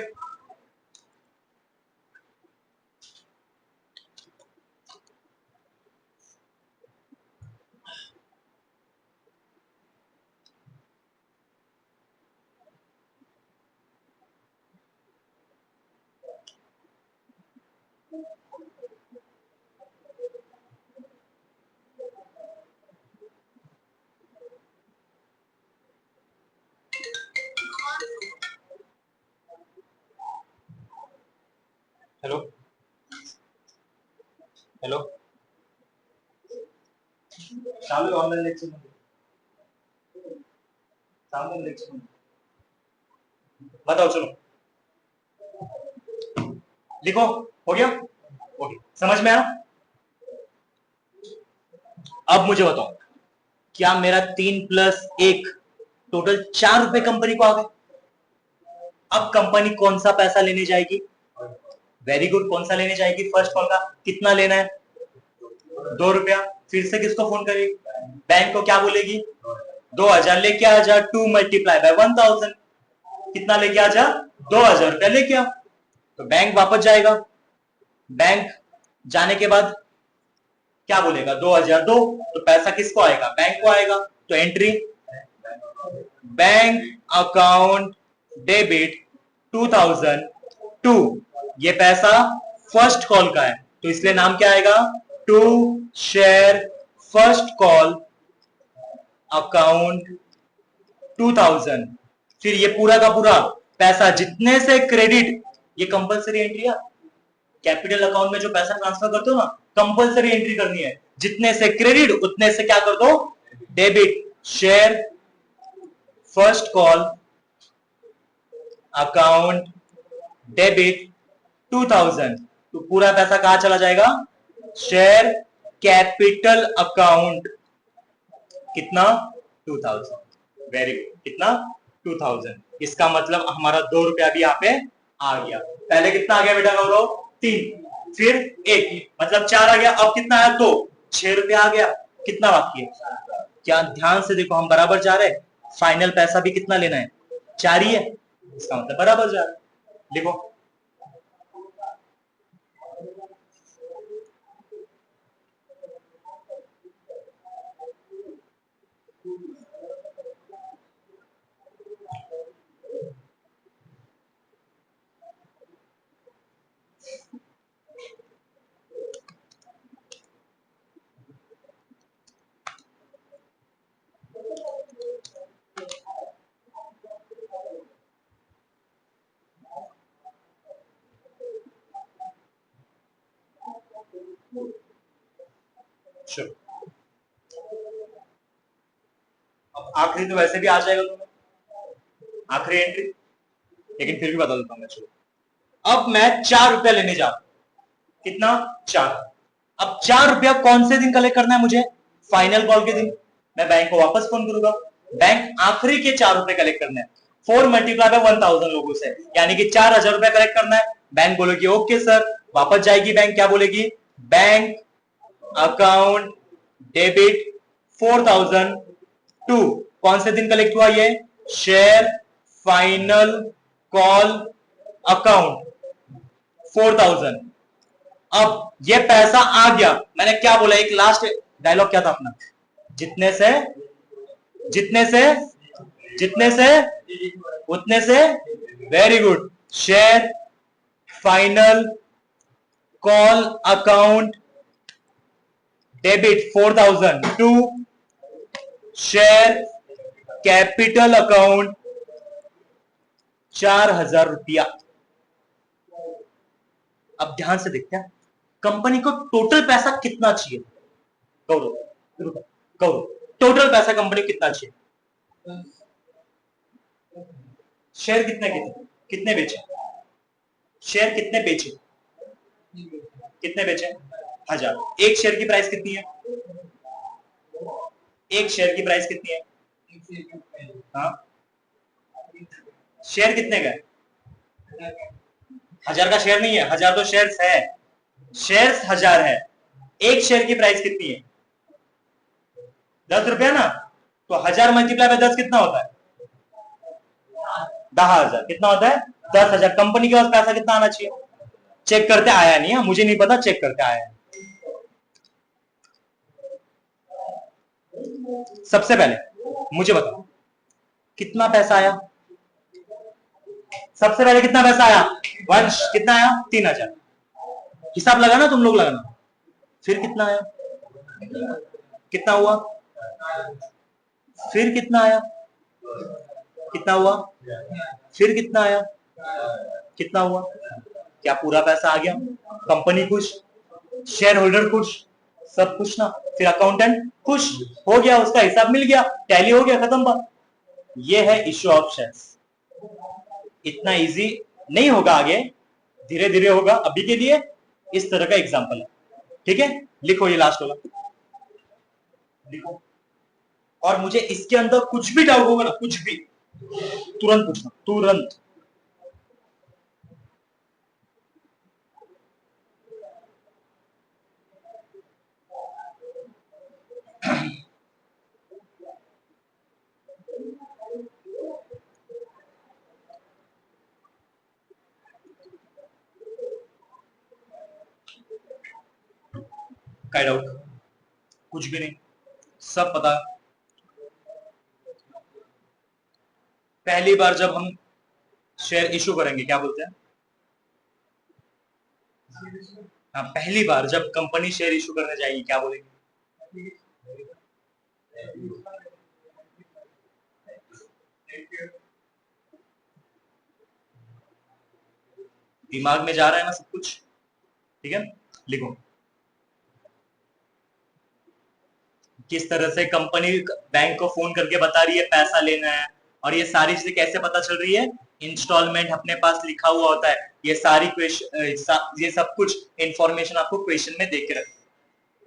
हेलो हेलो, शाम में ऑनलाइन लेक्चर बताओ। चलो लिखो। हो गया? ओके, समझ में आया? अब मुझे बताओ, क्या मेरा 3+1 टोटल 4 रुपए कंपनी को आ गए? अब कंपनी कौन सा पैसा लेने जाएगी? वेरी गुड, कौन सा लेने जाएगी? फर्स्ट कॉल का कितना लेना है? 2 रुपया। फिर से किसको फोन करेगी? बैंक को क्या बोलेगी? 2000 लेके आ जा, 2 मल्टीप्लाई बाय 1000। कितना लेके आ जा? 2000 रुपया लेके आ। तो बैंक वापस जाएगा। बैंक जाने के बाद क्या बोलेगा? 2000 दो। तो पैसा किसको आएगा? बैंक को आएगा। तो एंट्री बैंक अकाउंट डेबिट 2002। ये पैसा फर्स्ट कॉल का है, तो इसलिए नाम क्या आएगा? To share first call account 2000। फिर ये पूरा का पूरा पैसा जितने से क्रेडिट, ये कंपलसरी एंट्री है। कैपिटल अकाउंट में जो पैसा ट्रांसफर करते हो ना, कंपलसरी एंट्री करनी है। जितने से क्रेडिट उतने से क्या कर दो? Debit. Share first call account debit 2000। तो पूरा पैसा कहां चला जाएगा? शेयर कैपिटल अकाउंट कितना? 2000। Very good. कितना? 2000। इसका मतलब हमारा 2 रुपया भी यहाँ पे आ गया। पहले कितना आ गया बेटा गौरव? 3, फिर 1, मतलब 4 आ गया। अब कितना आया? 2, 6 रुपया आ गया। कितना बाकी है? क्या ध्यान से देखो, हम बराबर जा रहे हैं। फाइनल पैसा भी कितना लेना है? 4 ही है। इसका मतलब बराबर जा रहा है। लिखो। चलो, अब आखिरी तो वैसे भी आ जाएगा तुम्हें, आखिरी एंट्री, लेकिन फिर भी बता देता हूं मैं। चलो, अब मैं 4 रुपया लेने जा रहा हूं। कितना? 4। अब 4 रुपया कौन से दिन कलेक्ट करना है मुझे? फाइनल कॉल के दिन। मैं बैंक को वापस फोन करूंगा। बैंक आखिरी के 4 रुपए कलेक्ट करने हैं। 4 मल्टीप्लाई बाय 1000 लोगों से, यानी कि 4000 रुपया कलेक्ट करना है। बैंक बोलेगी ओके सर। वापस जाएगी बैंक, क्या बोलेगी? Bank account debit 4002। कौन से दिन कलेक्ट हुआ ये? Share final call account 4000। अब ये पैसा आ गया। मैंने क्या बोला? एक लास्ट डायलॉग क्या था अपना? जितने से जितने से जितने से उतने से। Very good. Share final call account debit 4000 to share capital account 4000 रुपया। अब ध्यान से देखते हैं, कंपनी को टोटल पैसा कितना चाहिए? करो करो, टोटल पैसा कंपनी को कितना चाहिए? शेयर कितने कितने बेचे? शेयर कितने बेचे? कितने बेचे? 1000। एक शेयर की प्राइस कितनी है? एक शेयर की प्राइस कितनी है? हाँ, शेयर कितने का है? 1000 का शेयर नहीं है, 1000 तो शेयर्स है, शेयर्स 1000 है। एक शेयर की प्राइस कितनी है? 10 रुपया ना, तो 1000 मल्टीप्लाई बाय 10 कितना होता है? 10,000। कितना होता है? 10,000। कंपनी के पास पैसा कितना आना चाहिए? चेक करते आया नहीं है, मुझे नहीं पता, चेक करते आया है। सबसे पहले मुझे बताओ कितना पैसा आया? सबसे पहले कितना पैसा आया? वंश कितना आया? 3000। हिसाब लगाना, तुम लोग लगाना। फिर कितना आया? कितना हुआ? फिर कितना आया? कितना हुआ? फिर कितना आया? कितना हुआ? क्या पूरा पैसा आ गया? कंपनी खुश, शेयर होल्डर खुश, सब खुश ना? फिर अकाउंटेंट खुश हो गया, उसका हिसाब मिल गया, टैली हो गया, खत्म बात। ये है इश्यू ऑफ शेयर्स। इतना इजी नहीं होगा, आगे धीरे धीरे होगा। अभी के लिए इस तरह का एग्जांपल है, ठीक है? लिखो ये लास्ट वाला, लिखो। और मुझे इसके अंदर कुछ भी डाउट होगा ना, कुछ भी, तुरंत पूछना, तुरंत। काय डाउट? कुछ भी नहीं, सब पता। पहली बार जब हम शेयर इशू करेंगे, क्या बोलते हैं? हाँ, पहली बार जब कंपनी शेयर इशू करने जाएगी, क्या बोलेंगे? दिमाग में जा रहा है ना सब कुछ? ठीक है, लिखो। किस तरह से कंपनी बैंक को फोन करके बता रही है पैसा लेना है, और ये सारी चीजें कैसे पता चल रही है? इंस्टॉलमेंट अपने पास लिखा हुआ होता है। ये सारी ये सब कुछ इंफॉर्मेशन आपको क्वेश्चन में देख के रखें।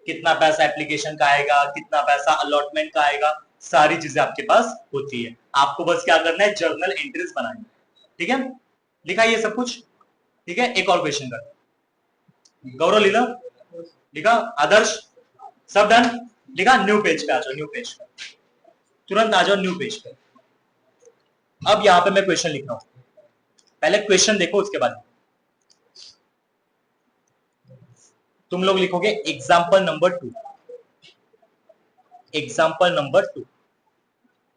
कितना पैसा एप्लीकेशन का आएगा, कितना पैसा अलॉटमेंट का आएगा, सारी चीजें आपके पास होती है। आपको बस क्या करना है? जर्नल एंट्रीज बनानी। ठीक है, लिखा ये सब कुछ? ठीक है, एक और क्वेश्चन कर। गौरव लीला लिखा, आदर्श सब डन? लिखा, न्यू पेज पे आ जाओ, न्यू पेज पे तुरंत आ जाओ, न्यू पेज पे। अब यहां पे मैं क्वेश्चन लिख रहा हूं, पहले क्वेश्चन देखो, उसके बाद तुम लोग लिखोगे example number 2। Example number 2,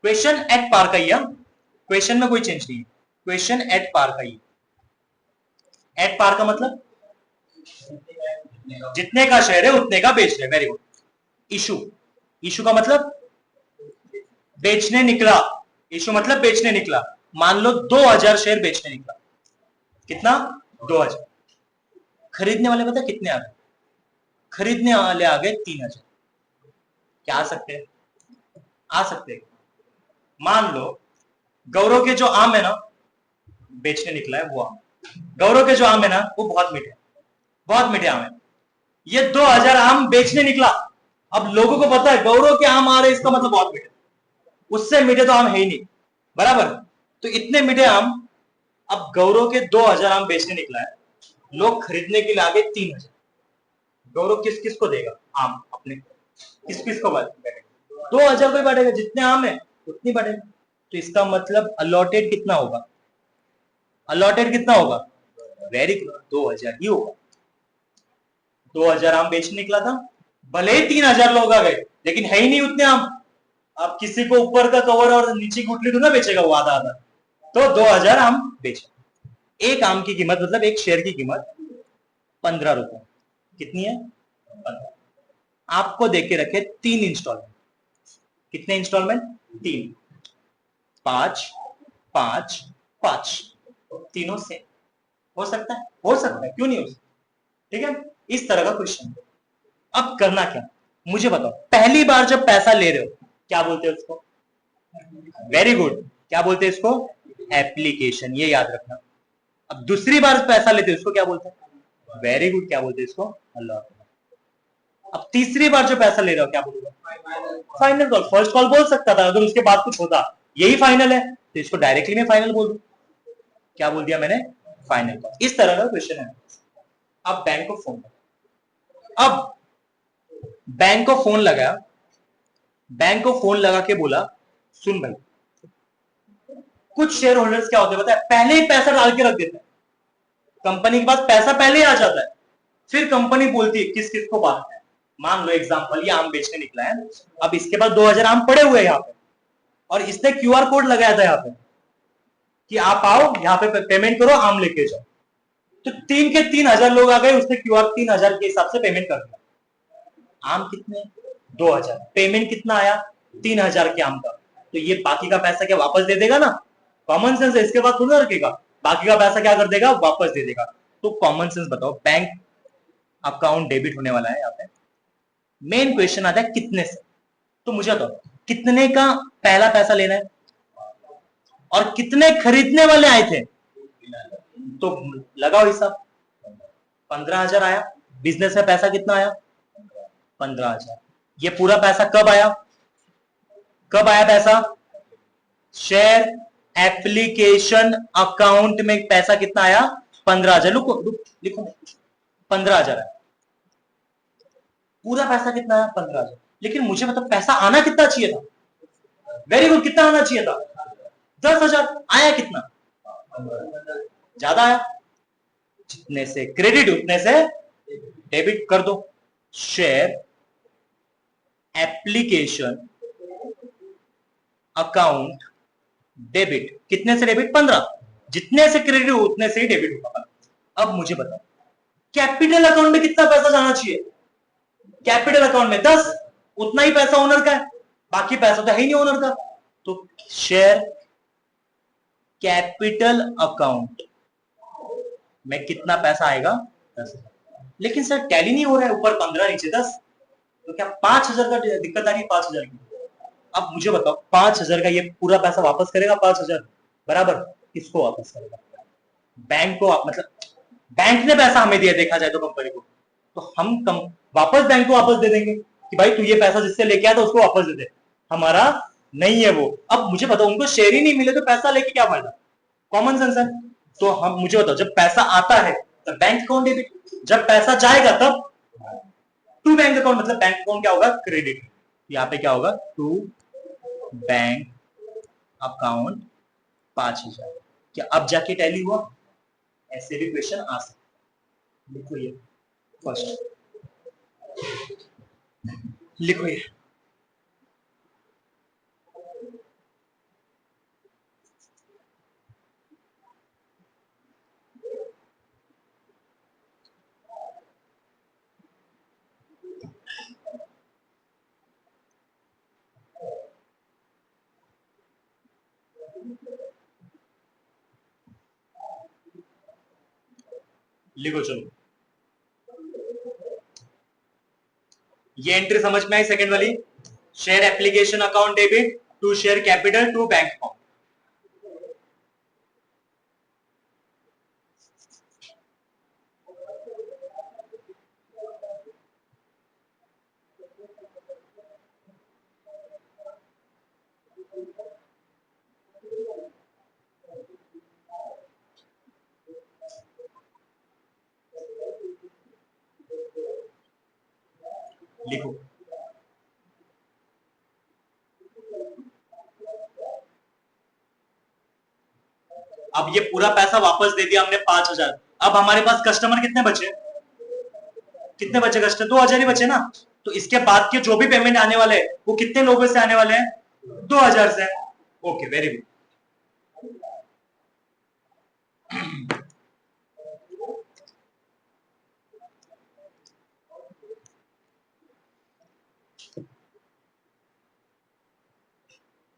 question at par का ही है, क्वेश्चन में कोई चेंज नहीं है, क्वेश्चन एट पार का ही। एट पार का मतलब जितने का शेयर है उतने का बेच रहे। Very good. इशू, इशू का मतलब बेचने निकला। इशू मतलब बेचने निकला। मान लो 2000 शेयर बेचने निकला। कितना? 2000। खरीदने वाले पता कितने आ गए? खरीदने वाले आ गए 3000। क्या आ सकते हैं? आ सकते हैं। मान लो गौरव के जो आम है ना, बेचने निकला है वो आम। गौरव के जो आम है ना, वो बहुत मीठे, बहुत मीठे आम है। ये 2000 आम बेचने निकला। अब लोगों को पता है गौरव के आम आ रहे, इसका मतलब बहुत मीठे, उससे मीठे तो आम है ही नहीं, बराबर? तो इतने मीठे आम, अब गौरव के 2000 आम बेचने निकला है, लोग खरीदने के लिए आगे 3000। गौरव किस किस को देगा आम अपने? किस किस को बांटेगा? 2000 को ही बांटेगा, जितने आम है उतनी बांटेगा। तो इसका मतलब अलॉटेड कितना होगा? अलॉटेड कितना होगा? वेरी गुड, 2000 ही होगा। 2000 आम बेचने निकला था, भले ही 3000 लोग आ गए, लेकिन है ही नहीं उतने आम। अब किसी को ऊपर का कवर और नीचे की गुटली तो ना बेचेगा वो आधा आधा, तो 2000 आम बेचे। एक आम की कीमत मतलब एक शेयर की कीमत 15 रुपए। कितनी है? 15। आपको देके रखे 3 इंस्टॉलमेंट। कितने इंस्टॉलमेंट? 3। 5 5 5, तीनों से हो सकता है, हो सकता है, क्यों नहीं हो सकता? ठीक है, इस तरह का क्वेश्चन। अब करना क्या, मुझे बताओ। पहली बार जब पैसा ले रहे हो, क्या बोलते हैं उसको? वेरी गुड, क्या बोलते हैं इसको? एप्लीकेशन। ये याद रखना, अब दूसरी बार पैसा लेते उसको क्या बोलते हैं? Very good. क्या बोलते हैं इसको? अल्लाह। अब तीसरी बार जो पैसा ले रहे हो क्या बोलोगे? Final call. फर्स्ट कॉल बोल सकता था अगर उसके बाद कुछ होता, यही फाइनल है तो इसको डायरेक्टली मैं फाइनल बोल दूं। क्या बोल दिया मैंने? Final call. इस तरह का क्वेश्चन है। अब बैंक को फोन, अब बैंक को फोन लगाया, बैंक को फोन लगा के बोला सुन भाई, कुछ शेयर होल्डर्स क्या होते हैं पता है, पहले ही पैसा डाल के रख देते हैं कंपनी के पास, पैसा पहले ही आ जाता है, फिर कंपनी बोलती है किस किस को बांटना है। मान लो एग्जांपल ये आम बेचने निकला है, अब इसके पास 2000 आम पड़े हुए हैं यहाँ पे, और इसने क्यूआर कोड लगाया था यहाँ पे कि आप आओ यहाँ पे पेमेंट करो आम लेके जाओ। तो 3 के 3000 लोग आ गए, उसने क्यूआर 3000 के हिसाब से पेमेंट कर दिया। आम कितने? 2000। पेमेंट कितना आया? 3000 के आम का। तो ये बाकी का पैसा क्या वापस दे देगा ना? कॉमन सेंस है, इसके बाद थोड़ा रखेगा, बाकी का पैसा क्या कर देगा? वापस दे देगा। तो कॉमन सेंस बताओ, बैंक अकाउंट डेबिट होने वाला है यहाँ पे। मेन क्वेश्चन आता है कितने से। तो मुझे बताओ कितने का पहला पैसा लेना है और कितने खरीदने वाले आए थे, तो लगाओ हिसाब। 15,000 आया। बिजनेस में पैसा कितना आया? 15,000। ये पूरा पैसा कब आया? कब आया पैसा? शेयर एप्लीकेशन अकाउंट में पैसा कितना आया? 15,000। लिखो लिखो, 15,000 आया। पूरा पैसा कितना आया? 15,000। लेकिन मुझे मतलब पैसा आना कितना चाहिए था? Very good. कितना आना चाहिए था? 10,000। आया कितना? ज्यादा आया। जितने से क्रेडिट उतने से डेबिट कर दो। Share application account debit. कितने से डेबिट? 15। जितने से क्रेडिट उतने से ही डेबिट होगा। अब मुझे बताओ कैपिटल अकाउंट में कितना पैसा जाना चाहिए? कैपिटल अकाउंट में 10। उतना ही पैसा ओनर का है, बाकी पैसा तो है ही नहीं ओनर का। तो शेयर कैपिटल अकाउंट में कितना पैसा आएगा? 10। लेकिन सर टैली नहीं हो रहा है, ऊपर 15 नीचे 10, तो क्या 5,000 का दिक्कत आ रही है? 5,000 की। अब मुझे बताओ 5,000 का ये पूरा पैसा वापस करेगा? 5,000 बराबर किसको वापस करेगा? बैंक को। मतलब बैंक ने पैसा हमें दिया देखा जाए तो कंपनी को, तो हम वापस बैंक को वापस दे देंगे कि भाई तू ये पैसा जिससे लेके आया था उसको वापस दे दे, हमारा नहीं है वो। अब मुझे बताओ उनको शेयर ही नहीं मिले तो पैसा लेके क्या फायदा? कॉमन सेंस है। तो हम मुझे बताओ जब पैसा आता है तो बैंक अकाउंट डेबिट, जब पैसा जाएगा तब टू बैंक अकाउंट, मतलब बैंक अकाउंट क्या होगा? क्रेडिट। यहाँ पे क्या होगा? To bank account 5,000। क्या अब जाके टैली हुआ? ऐसे भी क्वेश्चन आ सकते। लिखो ये फर्स्ट, लिखो ये। लिखो चलो, ये एंट्री समझ में आई सेकंड वाली? Share application account debit to share capital to bank account. लिखो अब ये पूरा पैसा वापस दे दिया हमने 5,000। अब हमारे पास कस्टमर कितने बचे? कितने बचे कस्टमर? 2,000 ही बचे ना। तो इसके बाद के जो भी पेमेंट आने वाले हैं वो कितने लोगों से आने वाले हैं? 2,000 से। Okay very good.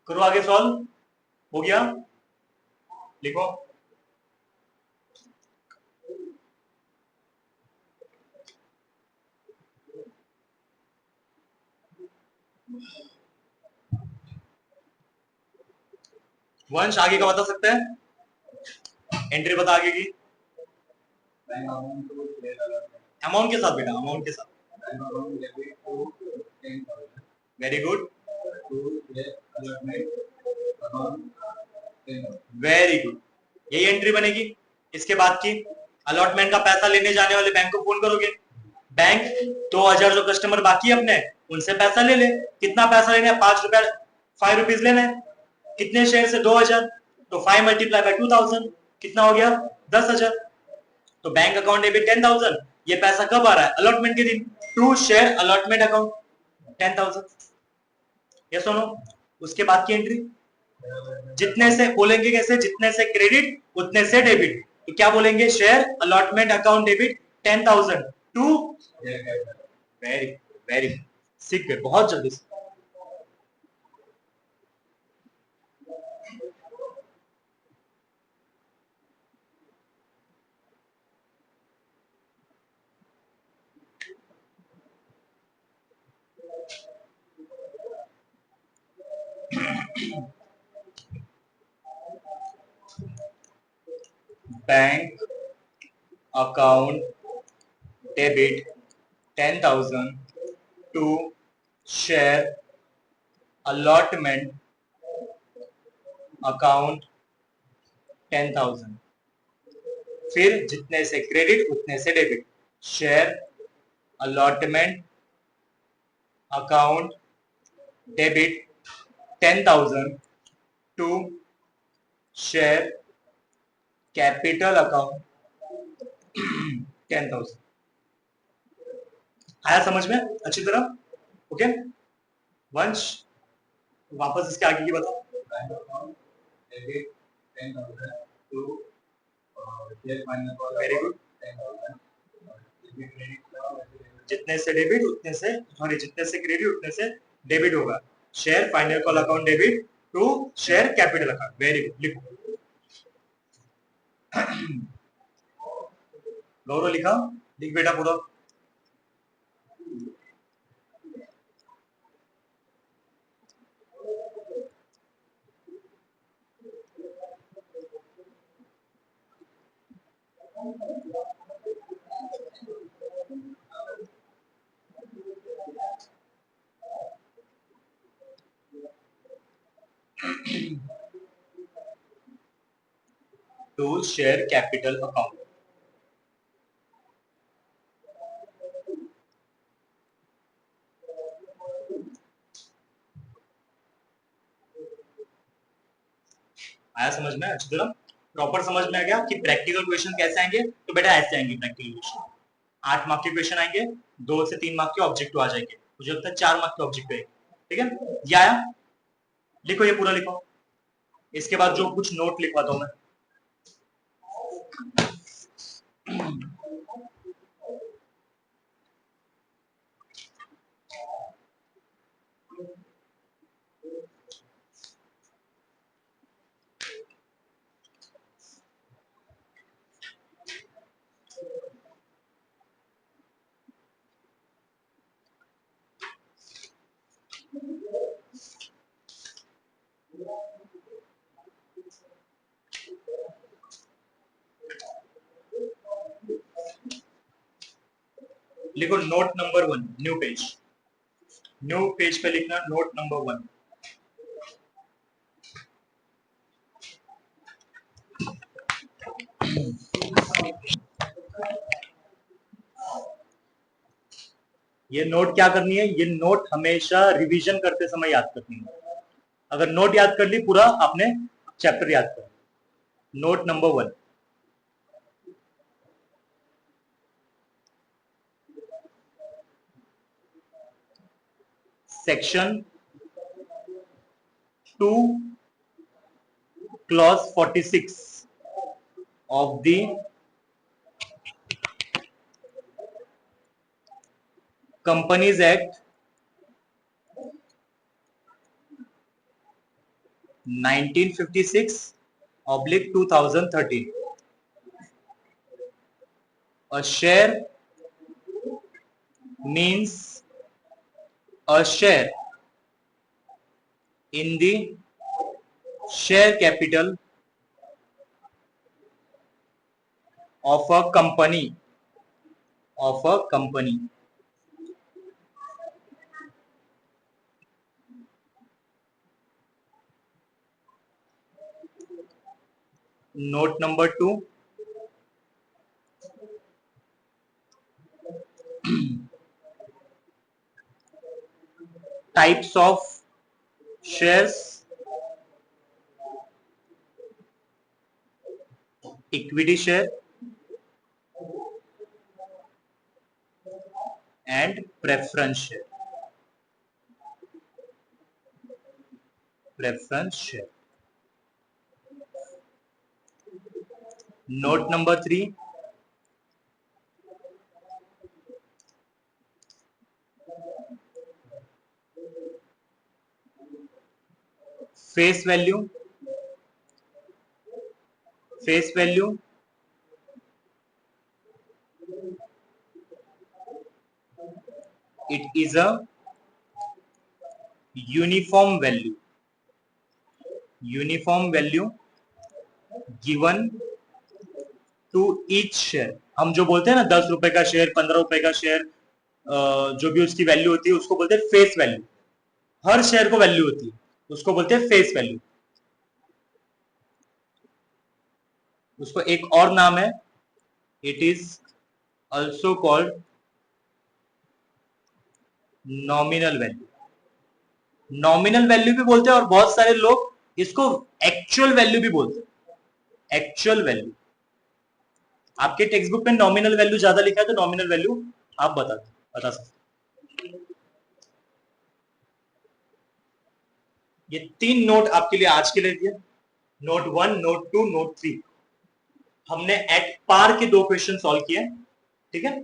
करो आगे सॉल्व। हो गया? लिखो वंश आगे का बता सकते हैं? एंट्री बता आगे की। अमाउंट के साथ बेटा, अमाउंट के साथ। वेरी गुड, वेरी गुड, यही एंट्री बनेगी। इसके बाद की अलॉटमेंट का पैसा लेने जाने वाले बैंक को फोन करोगे, बैंक 2000 जो कस्टमर बाकी है अपने, उनसे पैसा ले ले। कितना पैसा लेना है? 5 रुपया, 5 रुपीज लेना है। कितने शेयर से? 2000, तो 5 मल्टीप्लाई बाय 2000 कितना हो गया? 10,000। तो बैंक अकाउंट डेबिट 10,000। ये पैसा कब आ रहा है? अलॉटमेंट के दिन। To share allotment account 10,000। ये सुनो, उसके बाद की एंट्री जितने से बोलेंगे कैसे? जितने से क्रेडिट उतने से डेबिट। तो क्या बोलेंगे? Share allotment account debit 10,000 to. Very very, सीख गए बहुत जल्दी से। Bank account debit 10,000 to share allotment account 10,000। फिर जितने से क्रेडिट उतने से debit. Share allotment account debit 10,000 to share capital account 10,000। आया समझ में अच्छी तरह? ओके वंश, वापस इसके आगे की बताओ। वेरी गुड, जितने से डेबिट उतने से, सॉरी जितने से क्रेडिट उतने से डेबिट होगा। Share final call account debit to share capital account. Very good, लिखो। गौरव लिखा? लिख बेटा पूरा। To share capital account. आया समझ में अच्छी तरह? प्रॉपर समझ में आ गया कि प्रैक्टिकल क्वेश्चन कैसे आएंगे? तो बेटा ऐसे आएंगे प्रैक्टिकल क्वेश्चन। 8 मार्क के क्वेश्चन आएंगे, 2 से 3 मार्क के ऑब्जेक्टिव आ जाएंगे, मुझे लगता है 4 मार्क के ऑब्जेक्टिव आएंगे। ठीक है, ये आया? लिखो, ये पूरा लिखो। इसके बाद जो कुछ नोट लिखवाता हूं मैं। लिखो note number 1, new page. New page पे लिखना नोट नंबर 1। ये नोट क्या करनी है? ये नोट हमेशा रिवीजन करते समय याद करनी है। अगर नोट याद कर ली, पूरा आपने चैप्टर याद कर। Note number 1, section 2 clause 46 of the Companies Act 1956/2013. A share means a share in the share capital of a company, of a company. Note number 2, types of shares: equity share and preference share. Preference share. Note number 3, face value. Face value, it is a uniform value. Uniform value given to each share. हम जो बोलते हैं ना 10 रुपए का शेयर, 15 रुपए का शेयर, जो भी उसकी वैल्यू होती है उसको बोलते हैं फेस वैल्यू. हर शेयर को वैल्यू होती है, उसको बोलते हैं फेस वैल्यू. उसको एक और नाम है, it is also called nominal value. Nominal value भी बोलते हैं और बहुत सारे लोग इसको एक्चुअल वैल्यू भी बोलते हैं. Actual value. आपके टेक्स्ट बुक में नॉमिनल वैल्यू ज्यादा लिखा है तो नॉमिनल वैल्यू आप बता सकते. ये 3 नोट आपके लिए आज के लिए दिए. Note 1, note 2, note 3. हमने एट पार के 2 क्वेश्चन सॉल्व किए. ठीक है.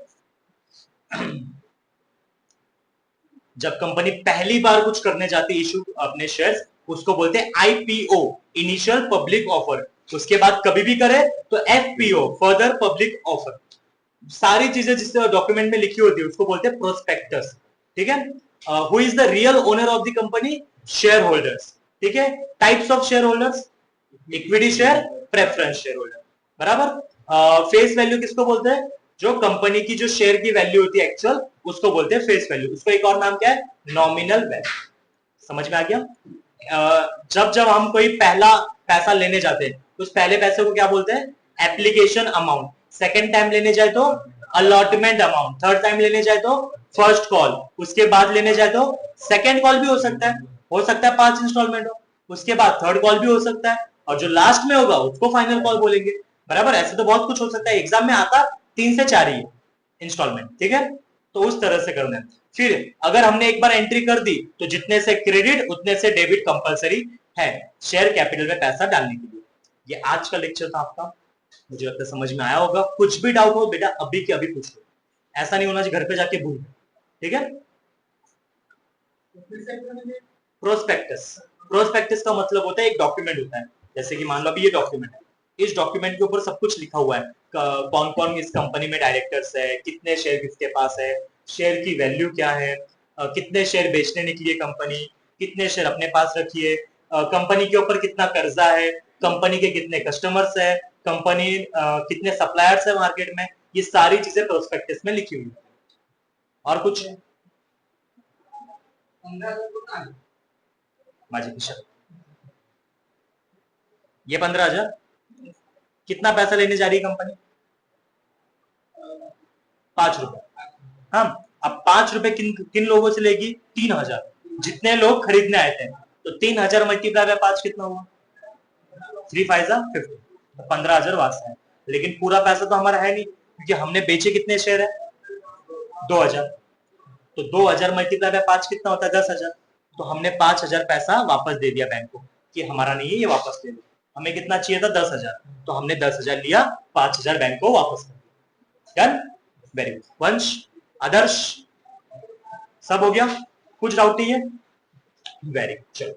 जब कंपनी पहली बार कुछ करने जाती है, इशू अपने शेयर्स, उसको बोलते हैं आईपीओ, इनिशियल पब्लिक ऑफर. उसके बाद कभी भी करे तो एफपीओ, फर्दर पब्लिक ऑफर. सारी चीजें जिस डॉक्यूमेंट में लिखी होती है उसको बोलते हैं प्रोस्पेक्टस. ठीक है. Who is the real owner of the company? Share holders. ठीक है. Types of share holders: equity share, preference share holder. बराबर. फेस वैल्यू किसको बोलते हैं? जो कंपनी की जो शेयर की वैल्यू होती है एक्चुअल, उसको बोलते हैं फेस वैल्यू. उसको एक और नाम क्या है? Nominal value. समझ में आ गया. जब जब हम कोई पहला पैसा लेने जाते हैं तो उस पहले पैसे को क्या बोलते हैं? Application amount. सेकेंड टाइम लेने जाए तो अलॉटमेंट अमाउंट. थर्ड टाइम लेने जाए तो फर्स्ट कॉल. उसके बाद लेने जाए तो सेकेंड कॉल भी हो सकता है 5 इंस्टॉलमेंट हो. उसके बाद थर्ड कॉल भी हो सकता है, और जो लास्ट में होगा उसको फाइनल कॉल बोलेंगे. बराबर. ऐसे तो बहुत कुछ हो सकता है. एग्जाम में आता 3 से 4 ही इंस्टॉलमेंट. ठीक है. तो उस तरह से करना है. फिर अगर हमने एक बार एंट्री कर दी तो जितने से क्रेडिट उतने से डेबिट कंपलसरी है शेयर कैपिटल में पैसा डालने के लिए. ये आज का लेक्चर था आपका. मुझे लगता है समझ में आया होगा. कुछ भी डाउट हो बेटा अभी के अभी पूछ लो. ऐसा नहीं होना चाहिए घर पे जाके भूल. ठीक है. प्रोस्पेक्टस. प्रोस्पेक्टस का मतलब होता है एक डॉक्यूमेंट होता है. जैसे कि मान लो अभी ये डॉक्यूमेंट है. इस डॉक्यूमेंट के ऊपर सब कुछ लिखा हुआ है. कौन कौन इस कंपनी में डायरेक्टर्स है, कितने शेयर किसके पास है, शेयर की वैल्यू क्या है, कितने शेयर बेचने निकली है कंपनी, कितने शेयर अपने पास रखिए, कंपनी के ऊपर कितना कर्जा है, कंपनी के कितने कस्टमर्स है, कंपनी कितने सप्लायर्स है मार्केट में. ये सारी चीजें प्रोस्पेक्टस में लिखी हुई. और कुछ माझी पिशा. ये 15,000 कितना पैसा लेने जा रही है कंपनी? 5 रुपए. हाँ. अब 5 रुपए किन किन लोगों से लेगी? 3,000. जितने लोग खरीदने आए थे. तो 3,000 मल्टीप्लाई बाय 5 कितना हुआ? 3 5 50. तो 15,000 वास्ता है. लेकिन पूरा पैसा तो हमारा है नहीं, क्योंकि हमने बेचे कितने शेयर है? 2,000. तो 2,000 मल्टीप्लाई बाय 5 कितना होता है? 10,000. तो हमने 5,000 पैसा वापस दे दिया बैंक को कि हमारा नहीं है, ये वापस ले लो. हमें कितना चाहिए था? 10,000. तो हमने 10,000 लिया, 5,000 बैंक को वापस कर दिया. डन. Very good. वंश, आदर्श, सब हो गया. कुछ डाउट नहीं है? Very good. चलो.